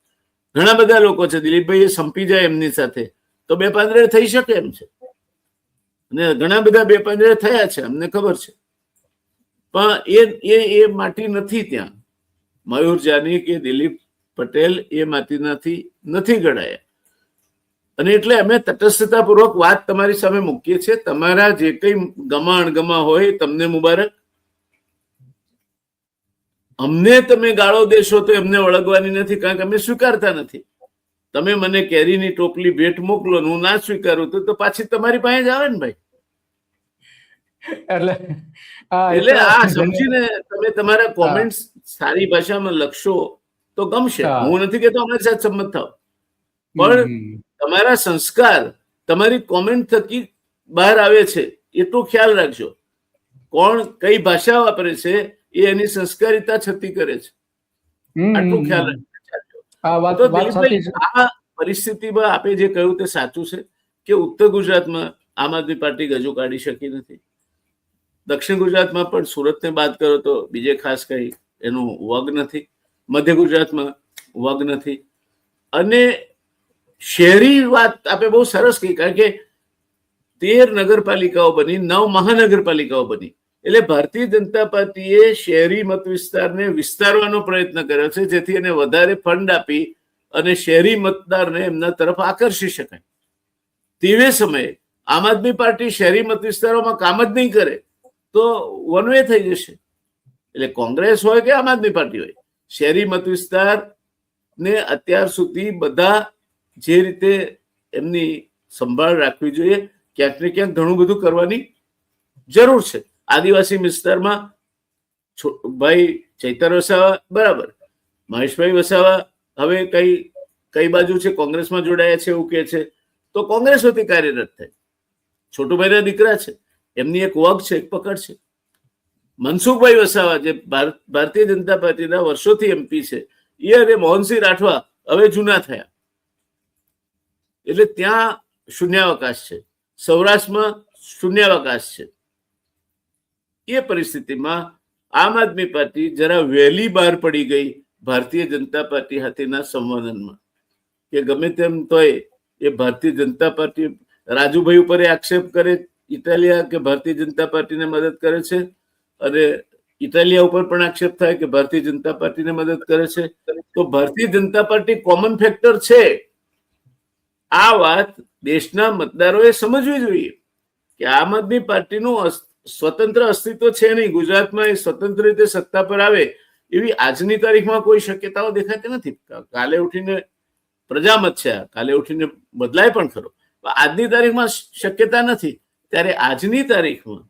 ઘણા બધા લોકો છે, દિલીપભાઈ સંપી જાય એમની સાથે તો બે પાંદડે થઈ શકે એમ છે, અને ઘણા બધા બે પાંદડે થયા છે, અમને ખબર છે. પણ એ માટી નથી ત્યાં. મયુર જાની કે દિલીપ પટેલ એ માટીમાંથી નથી ઘડાયા. અને એટલે અમે તટસ્થતાપૂર્વક વાત તમારી સામે મૂકીએ છીએ. તમારા જે કઈ ગમા અણગમા હોય તમને મુબારક. અમને તમે ગાળો દેશો તો એમને વળગવાની નથી, કારણ કે અમે સ્વીકારતા નથી. તમે મને કેરીની ટોપલી ભેટ મોકલો, હું ના સ્વીકારું તો પાછી તમારી પાસે જ આવે ને ભાઈ. એટલે આ સમજીને તમે તમારા કોમેન્ટ્સ સારી ભાષામાં લખશો તો ગમશે. હું નથી કહેતો અમારી સાથે સંમત થાવ, પણ તમારા સંસ્કાર તમારી કોમેન્ટ થકી બહાર આવે છે એટલું ખ્યાલ રાખજો. કોણ કઈ ભાષા વાપરે છે એ એની સંસ્કારિતા છતી કરે છે, આટલું ખ્યાલ રાખજો. આ પરિસ્થિતિમાં આપે જે કહ્યું તે સાચું છે કે ઉત્તર ગુજરાતમાં આમ આદમી પાર્ટી ગજુ કાઢી શકી નથી. દક્ષિણ ગુજરાતમાં પણ સુરતને બાદ કરો તો બીજે ખાસ કઈ એનું વગ નથી. મધ્ય ગુજરાતમાં વગ નથી. અને શહેરી વાત આપે બહુ સરસ કહી, કારણ કે 13 નગરપાલિકાઓ બની, 9 મહાનગરપાલિકાઓ બની. એટલે ભારતીય જનતા પાર્ટીએ શહેરી મત વિસ્તારને વિસ્તારવાનો પ્રયત્ન કર્યો છે, જેથી એને વધારે ફંડ આપી અને શહેરી મતદારને એમના તરફ આકર્ષી શકાય. તેવે સમયે આમ આદમી પાર્ટી શહેરી મત વિસ્તારોમાં કામ જ નહીં કરે તો વન વે થઈ જશે. એટલે કોંગ્રેસ હોય કે આમ આદમી પાર્ટી હોય, શહેરી મત વિસ્તાર ને અત્યાર સુધી બધા જે રીતે એમની સંભાળ રાખવી જોઈએ, ક્યાંક ને ક્યાંક ઘણું બધું કરવાની જરૂર છે. આદિવાસી વિસ્તારમાં ભાઈ ચૈતર વસાવા બરાબર, મહેશભાઈ વસાવા હવે કઈ બાજુ છે, કોંગ્રેસમાં જોડાયા છે એવું કે છે, તો કોંગ્રેસ વતી કાર્યરત થાય. છોટુભાઈના દીકરા છે, એમની એક વગ છે, એક પકડ છે. મનસુખભાઈ વસાવા જે ભારતીય જનતા પાર્ટીના વર્ષોથી એમપી છે, એ અને મોહનસિંહ રાઠવા હવે જૂના થયા. એટલે ત્યાં શૂન્યાવકાશ છે. સૌરાષ્ટ્રમાં શૂન્યાવકાશ છે. એ પરિસ્થિતિમાં આમ આદમી પાર્ટી જરા વહેલી બહાર પડી ગઈ ભારતીય જનતા પાર્ટી સાથેના સંવાદનમાં, કે ગમે તેમ તોય એ ભારતીય જનતા પાર્ટી રાજુભાઈ ઉપર આક્ષેપ કરે ઇટાલિયા કે ભારતીય જનતા પાર્ટીને મદદ કરે છે, અને ઇટાલિયા ઉપર પણ આક્ષેપ થાય કે ભારતીય જનતા પાર્ટીને મદદ કરે છે. તો Bharatiya Janata party common factor છે. આ વાત દેશના મતદારોએ સમજવી જોઈએ કે આમ આદમી પાર્ટીનું સ્વતંત્ર અસ્તિત્વ છે નહીં. ગુજરાતમાં એ સ્વતંત્ર રીતે સત્તા પર આવે એવી આજની તારીખમાં કોઈ શક્યતાઓ દેખાતી નથી. કાલે ઉઠીને પ્રજામત છે, કાલે ઉઠીને બદલાય પણ ખરો, આજની તારીખમાં શક્યતા નથી. ત્યારે આજની તારીખમાં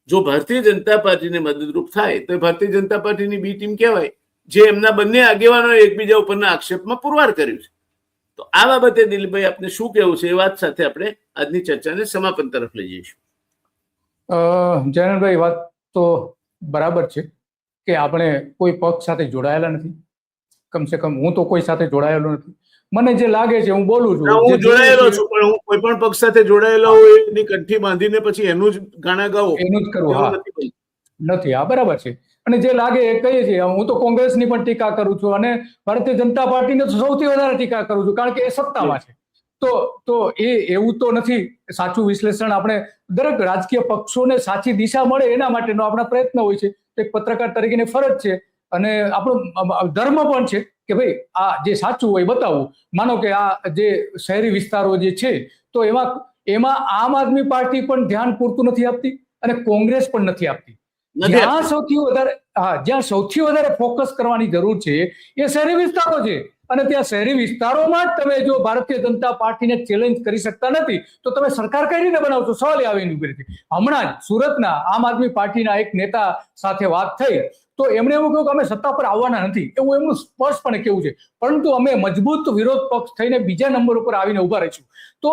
જો ભારતીય જનતા પાર્ટીને મદદરૂપ થાય તો ભારતીય જનતા પાર્ટીની બી ટીમ કહેવાય, જે એમના બંને આગેવાનો એકબીજા ઉપરના આક્ષેપમાં પુરવાર કર્યું છે. તો આ બાબતે દિલીપભાઈ આપને શું કહેવું છે, એ વાત સાથે આપણે આજની ચર્ચાને સમાપન તરફ લઈ જઈશું. જયનલભાઈ, વાત તો બરાબર છે કે આપણે કોઈ પક્ષ સાથે જોડાયેલા નથી. કમસે કમ હું તો કોઈ સાથે જોડાયેલો નથી. મને જે લાગે છે હું બોલું છું. હું જોડાયેલો છું, પણ હું કોઈ પણ પક્ષ સાથે જોડાયેલો હોય એની કંઠી બાંધીને પછી એનું જ ગાણા ગાવું, એનું જ કરવું નથી. હા, બરાબર છે. અને જે લાગે એ કહીએ છીએ. હું તો કોંગ્રેસની પણ ટીકા કરું છું અને ભારતીય જનતા પાર્ટીને સૌથી વધારે ટીકા કરું છું, કારણ કે એ સત્તામાં છે. તો એ એવું તો નથી. સાચું વિશ્લેષણ આપણે દરેક રાજકીય પક્ષોને સાચી દિશા મળે એના માટેનો આપણા પ્રયત્ન હોય છે. એક પત્રકાર તરીકેની ફરજ છે અને આપણો ધર્મ પણ છે કે ભાઈ આ જે સાચું હોય બતાવવું. માનો કે આ જે શહેરી વિસ્તારો જે છે તો એમાં આમ આદમી પાર્ટી પણ ધ્યાન પૂરતું નથી આપતી અને કોંગ્રેસ પણ નથી આપતી. જ્યાં સૌથી વધારે ફોકસ કરવાની જરૂર છે એ શહેરી વિસ્તારો છે. અને ત્યાં શહેરી વિસ્તારોમાં જ તમે જો ભારતીય જનતા પાર્ટીને ચેલેન્જ કરી શકતા નથી તો તમે સરકાર કઈ રીતે બનાવશો? સવાલ આવીને ઉભી રહી. હમણાં જ સુરતના આમ આદમી પાર્ટીના એક નેતા સાથે વાત થઈ તો એમણે એવું કહ્યું કે અમે સત્તા પર આવવાના નથી, એવું એમનું સ્પષ્ટપણે કેવું છે. પરંતુ અમે મજબૂત વિરોધ પક્ષ થઈને બીજા નંબર ઉપર આવીને ઉભા રહીશું. તો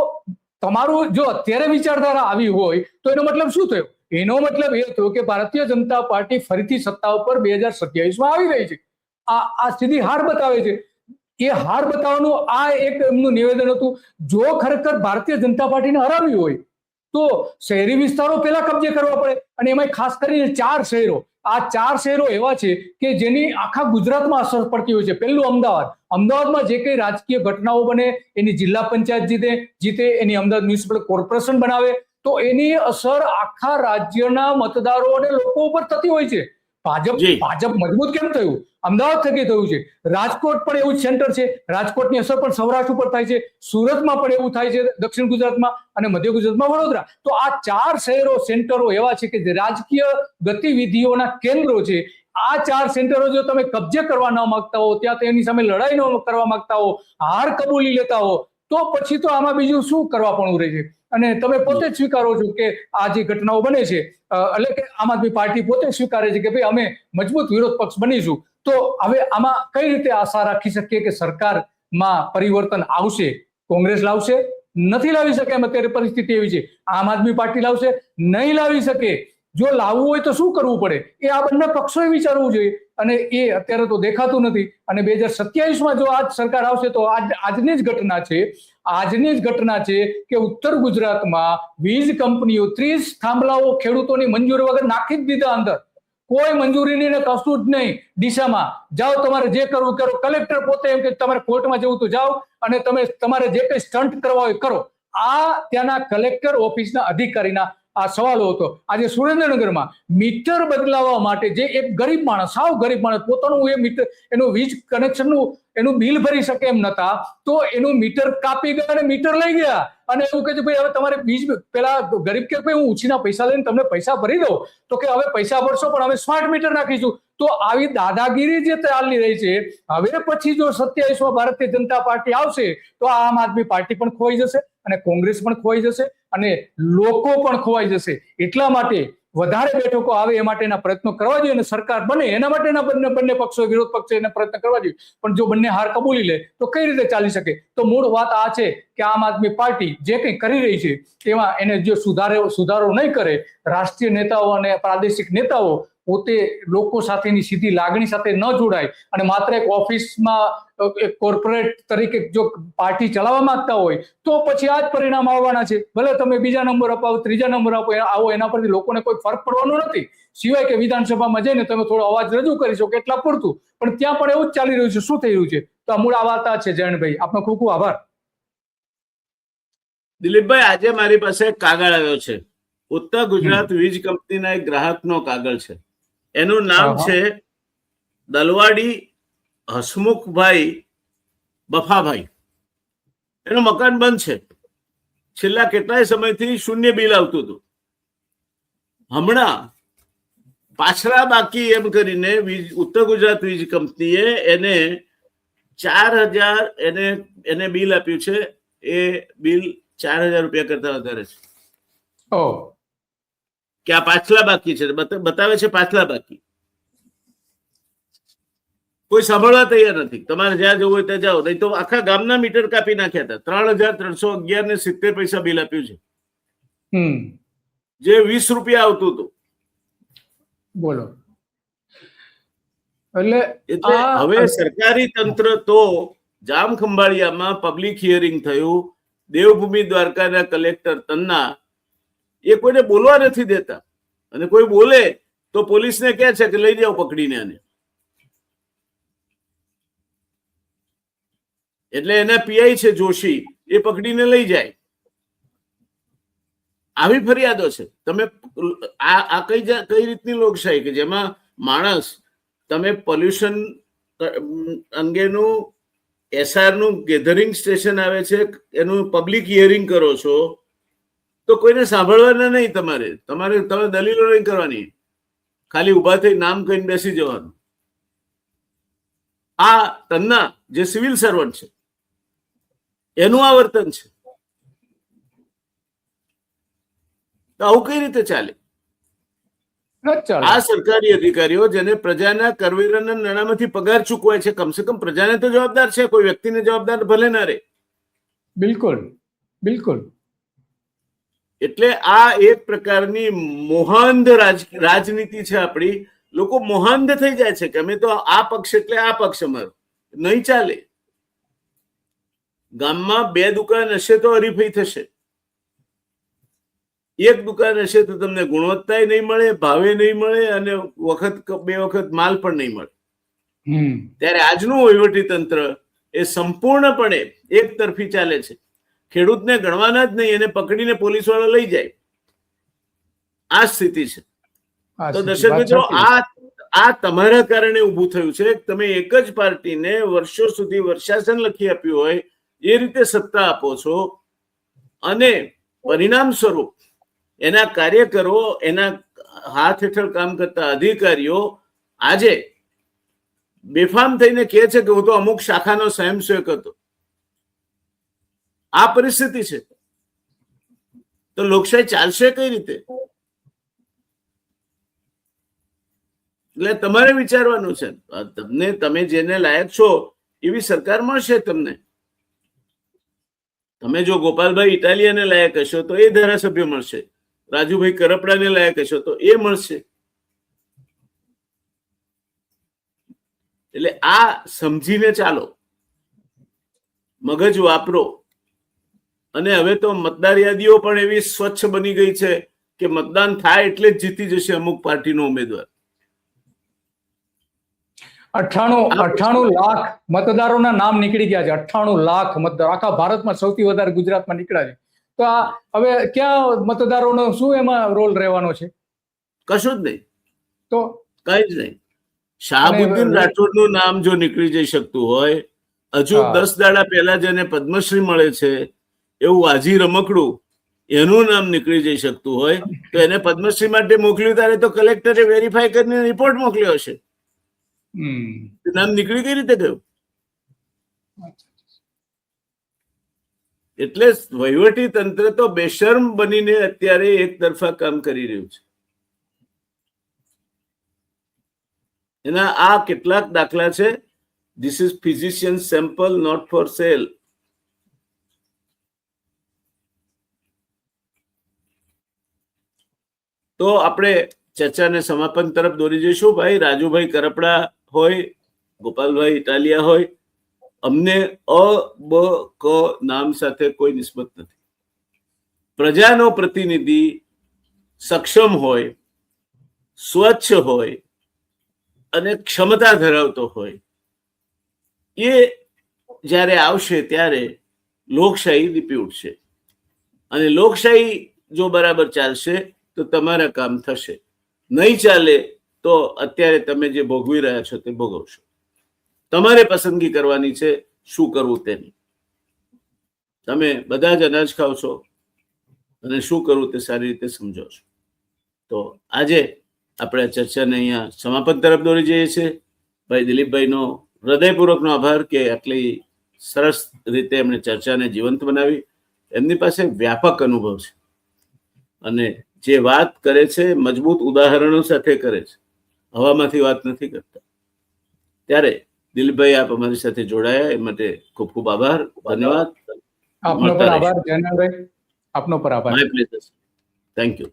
તમારું જો અત્યારે વિચારધારા આવી હોય તો એનો મતલબ શું થયો? એનો મતલબ એ થયો કે ભારતીય જનતા પાર્ટી ફરીથી સત્તા ઉપર 2027માં આવી રહી છે. આ સીધી હાર બતાવે છે. એ હાર બતાવવાનું આ એક એમનું નિવેદન હતું. જો ખરેખર ભારતીય જનતા પાર્ટીને હરાવી હોય તો શહેરી વિસ્તારો પહેલા કબજે કરવા પડે, અને એમાં ખાસ કરીને 4 શહેરો. આ 4 શહેરો એવા છે કે જેની આખા ગુજરાતમાં અસર પડતી હોય છે. પહેલું અમદાવાદમાં જે કઈ રાજકીય ઘટનાઓ બને, એની જિલ્લા પંચાયત જીતે, એની અમદાવાદ મ્યુનિસિપલ કોર્પોરેશન બનાવે, તો એની અસર આખા રાજ્યના મતદારો અને લોકો ઉપર થતી હોય છે. ભાજપ મજબૂત કેમ થયું? અમદાવાદ થકી થયું છે. રાજકોટ પણ એવું સેન્ટર છે, રાજકોટની અસર પણ સૌરાષ્ટ્ર ઉપર થાય છે. સુરતમાં પણ એવું થાય છે, દક્ષિણ ગુજરાતમાં, અને મધ્ય ગુજરાતમાં વડોદરા. તો આ 4 શહેરો સેન્ટરો એવા છે કે જે રાજકીય ગતિવિધિઓના કેન્દ્રો છે. આ 4 સેન્ટરો જો તમે કબજે કરવા ન માંગતા હો, ત્યાં તેની સામે લડાઈ ન કરવા માંગતા હો, હાર કબૂલી લેતા હો, તો પછી તો આમાં બીજું શું કરવા પણ રહે છે. અને તમે પોતે જ સ્વીકારો છો કે આ જે ઘટનાઓ બને છે, એટલે કે આમ આદમી પાર્ટી પોતે સ્વીકારે છે કે ભાઈ અમે મજબૂત વિરોધ પક્ષ બનીશું. તો હવે આમાં કઈ રીતે આશા રાખી શકીએ કે સરકારમાં પરિવર્તન આવશે? કોંગ્રેસ લાવશે? નથી લાવી શકે. એમ અત્યારે પરિસ્થિતિ એવી છે. આમ આદમી પાર્ટી લાવશે? નહીં લાવી શકે. જો લાવવું હોય તો શું કરવું પડે, એ આ બંને પક્ષોએ વિચારવું જોઈએ, અને એ અત્યારે તો દેખાતું નથી. અને 2027માં જો આજ સરકાર આવશે તો આજની જ ઘટના છે કે ઉત્તર ગુજરાતમાં વીજ કંપનીઓ 30 થાંભલાઓ ખેડૂતોની મંજૂરી વગર નાખી જ દીધા અંદર. કોઈ મંજૂરી નહીં ને કશું જ નહીં. દિશામાં જાઓ, તમારે જે કરવું કરો. કલેક્ટર પોતે એમ કે તમારે કોર્ટમાં જવું તો જાઓ, અને તમારે જે કઈ સ્ટન્ટ કરવા હોય કરો. આ ત્યાંના કલેક્ટર ઓફિસના અધિકારીના આ સવાલો હતો. આજે સુરેન્દ્રનગરમાં મીટર બદલાવવા માટે જે એક ગરીબ માણસ, સાવ ગરીબ માણસ, પોતાનું એ મીટર, એનું વીજ કનેક્શનનું એનું બિલ ભરી શકે એમ નતા, તો એનું મીટર કાપી ગયા અને મીટર લઈ ગયા. અને એવું કહે છે ભાઈ હવે તમારે વીજ, પેલા ગરીબ કે ભાઈ હું ઉછીના પૈસા લઈને તમને પૈસા ભરી દઉં, તો કે હવે પૈસા ભરશો પણ હવે સ્માર્ટ મીટર નાખીશું. તો આવી દાદાગીરી જે ચાલી રહી છે, હવે પછી જો 27માં ભારતીય જનતા પાર્ટી આવશે તો આમ આદમી પાર્ટી પણ ખોવાઈ જશે, અને કોંગ્રેસ પણ ખોવાઈ જશે, અને લોકો પણ ખોવાઈ જશે. એટલા માટે વધારે બેઠકો આવે એ માટેના પ્રયત્નો કરવા જોઈએ, અને સરકાર બને એના માટેના બંને પક્ષો, વિરોધ પક્ષો એને પ્રયત્ન કરવા જોઈએ. પણ જો બંને હાર કબૂલી લે તો કઈ રીતે ચાલી શકે? તો મૂળ વાત આ છે કે આમ આદમી પાર્ટી જે કંઈ કરી રહી છે તેમાં એને જો સુધારો નહીં કરે, રાષ્ટ્રીય નેતાઓ અને પ્રાદેશિક નેતાઓ પોતે લોકો સાથેની સીધી લાગણી સાથે ન જોડાય, અને માત્ર એક ઓફિસમાં એક કોર્પોરેટ તરીકે જો પાર્ટી ચલાવવા માંગતા હોય, તો પછી આ જ પરિણામ આવવાના છે. ભલે તમે બીજા નંબર અપાવો, ત્રીજા નંબર આવો, એના પરથી લોકોને કોઈ ફરક પડવાનો નથી, સિવાય કે વિધાનસભામાં જઈને તમે થોડો અવાજ રજૂ કરી શકો એટલા પૂરતું. પણ ત્યાં પણ એવું જ ચાલી રહ્યું છે. શું થઈ રહ્યું છે? તો આ મૂળ આ વાત છે. જયંતભાઈ, આપનો ખૂબ ખૂબ આભાર. દિલીપભાઈ, આજે મારી પાસે એક કાગળ આવ્યો છે. ઉત્તર ગુજરાત વીજ કંપનીના એક ગ્રાહકનો કાગળ છે. એનું નામ છે દલવાડી હસમુખભાઈ બફાભાઈ. એનું મકાન બંધ છે. છેલ્લા કેટલાય સમયથી શૂન્ય બિલ આવતું હતું. હમણાં પાછલા બાકી એમ કરીને ઉત્તર ગુજરાત વીજ કંપનીએ એને 4,000 એને બિલ આપ્યું છે. એ બિલ 4,000 રૂપિયા કરતા વધારે છે. કે આ પાછલા બાકી છે, બતાવે છે પાછલા બાકી. કોઈ સાંભળવા તૈયાર નથી. તમારે જ્યાં જવું હોય ત્યાં જાઓ, નહીં તો આખા ગામના મીટર કાપી નાખ્યા હતા. 3,311.70 બિલ આપ્યું છે, જે 20 રૂપિયા આવતું હતું. બોલો. એટલે હવે સરકારી તંત્ર તો જામ ખંભાળિયામાં પબ્લિક હિયરિંગ થયું. દેવભૂમિ દ્વારકાના કલેક્ટર તન્ના એ કોઈને બોલવા નથી દેતા, અને કોઈ બોલે તો પોલીસને કહે છે કે લઈ જાઓ પકડીને આને. એટલે એના પીઆઈ છે જોશી, એ પકડીને લઈ જાય. આવી ફરિયાદો છે. તમે આ કઈ રીતની લોકશાહી કે જેમાં માણસ, તમે પોલ્યુશન અંગેનું SR નું ગેધરિંગ સ્ટેશન આવે છે, એનું પબ્લિક હિયરિંગ કરો છો, તો કોઈને સાંભળવાના નહીં. તમે દલીલો નહીં કરવાની, ખાલી ઉભા થઈ નામ કહીને બેસી જવાનું. આ તન્ના જે સિવિલ સર્વન્ટ છે, એનું આ વર્તન છે. તો આવું કઈ રીતે ચાલે? આ સરકારી અધિકારીઓ જેને પ્રજાના કરવેરાના નાણાંમાંથી પગાર ચૂકવાય છે, કમસે કમ પ્રજાને તો જવાબદાર છે, કોઈ વ્યક્તિને જવાબદાર ભલે ના રહે. બિલકુલ બિલકુલ. એટલે આ એક પ્રકારની મોહાંધ રાજનીતિ છે આપણી. લોકો મોહાંધ થઈ જાય છે કે અમે તો આ પક્ષ એટલે આ પક્ષ અમારો નહીં ચાલે. ગામમાં 2 દુકાન હશે તો હરીફાઈ થશે. એક દુકાન હશે તો તમને ગુણવત્તા નહીં મળે, ભાવે નહીં મળે અને બે વખત માલ પણ નહીં મળે. ત્યારે આજનું વહીવટી તંત્ર એ સંપૂર્ણપણે એક તરફી ચાલે છે. ખેડૂતને ગણવાના જ નહીં, એને પકડીને પોલીસ વાળા લઈ જાય. આ સ્થિતિ છે. તો દર્શક મિત્રો, આ તમારા કારણે ઊભું થયું છે. તમે એક જ પાર્ટીને વર્ષો સુધી વર્ષાસન લખી આપ્યું હોય એ રીતે સત્તા આપો છો અને પરિણામ સ્વરૂપ એના કાર્યકરો, એના હાથ હેઠળ કામ કરતા અધિકારીઓ આજે બેફામ થઈને કહે છે કે હું તો અમુક શાખાનો સ્વયંસેવક હતો. આ પરિસ્થિતિ છે. તો લોકશાહી ચાલશે કઈ રીતે? એટલે તમારે વિચારવાનું છે. તમે જેને લાયક છો એવી સરકાર મળશે તમને. તમે જો ગોપાલભાઈ ઇટાલિયાને લાયક હશો તો એ ધારાસભ્ય મળશે. રાજુભાઈ કરપડાને લાયક હશો તો એ મળશે. એટલે આ સમજીને ચાલો, મગજ વાપરો. અને હવે તો મતદાર યાદીઓ પણ એવી સ્વચ્છ બની ગઈ છે કે મતદાન થાય એટલે જ જીતી જશે અમુક પાર્ટીનો ઉમેદવાર. 98 લાખ મતદારોના નામ નીકળી ગયા છે. 98 લાખ મતદારો આખા ભારતમાં, સૌથી વધારે ગુજરાતમાં નીકળ્યા છે. તો આ હવે ક્યાં મતદારોનો શું એમાં રોલ રહેવાનો છે? કશું જ નહીં. તો કઈ જ નહીં. શાહબુદ્દીન રાઠોડનું નામ જો નીકળી જઈ શકતું હોય, હજુ 10 દાડા પહેલા જેને પદ્મશ્રી મળે છે એવું આજી રમકડું, એનું નામ નીકળી જઈ શકતું હોય તો એને પદ્મશ્રી માટે મોકલ્યું ત્યારે તો કલેક્ટરે વેરીફાઈ કરીને રિપોર્ટ મોકલ્યો હશે. નામ નીકળી કઈ રીતે ગયું? એટલે વહીવટી તંત્ર તો બેશરમ બનીને અત્યારે એક તરફા કામ કરી રહ્યું છે. એના આ કેટલાક દાખલા છે. This is physician sample not for sale. તો આપણે ચર્ચાને સમાપન તરફ દોરી જઈશું. ભાઈ રાજુભાઈ કરપડા હોય, ગોપાલભાઈ ઇટાલિયા હોય, અમને અ બ ક નામ સાથે કોઈ નિસ્બત નથી. પ્રજાનો પ્રતિનિધિ સક્ષમ હોય, સ્વચ્છ હોય અને ક્ષમતા ધરાવતો હોય, એ જ્યારે આવશે ત્યારે લોકશાહી દીપી ઉઠશે. અને લોકશાહી જો બરાબર ચાલશે તો તમારા કામ થશે. નહીં ચાલે તો અત્યારે તમે જે ભોગવી રહ્યા છો તે ભોગવશો. તમારે પસંદગી કરવાની છે શું કરવું તેની. તમે બધા જ અનાજ ખાવ છો અને શું કરવું તે સારી રીતે સમજો છો. તો આજે આપણે આ ચર્ચાને અહીંયા સમાપન તરફ દોરી જઈએ છીએ. ભાઈ દિલીપભાઈનો હૃદયપૂર્વકનો આભાર કે આટલી સરસ રીતે એમણે ચર્ચાને જીવંત બનાવી. એમની પાસે વ્યાપક અનુભવ છે અને જે વાત કરે છે મજબૂત ઉદાહરણો સાથે કરે છે, હવામાંથી વાત નથી કરતા. ત્યારે દિલીપભાઈ, આપ અમારી સાથે જોડાયા એ માટે ખૂબ ખૂબ આભાર. ધન્યવાદ. આપનો પણ આભાર જયનાભાઈ. આપનો પણ આભાર. My pleasure. Thank you.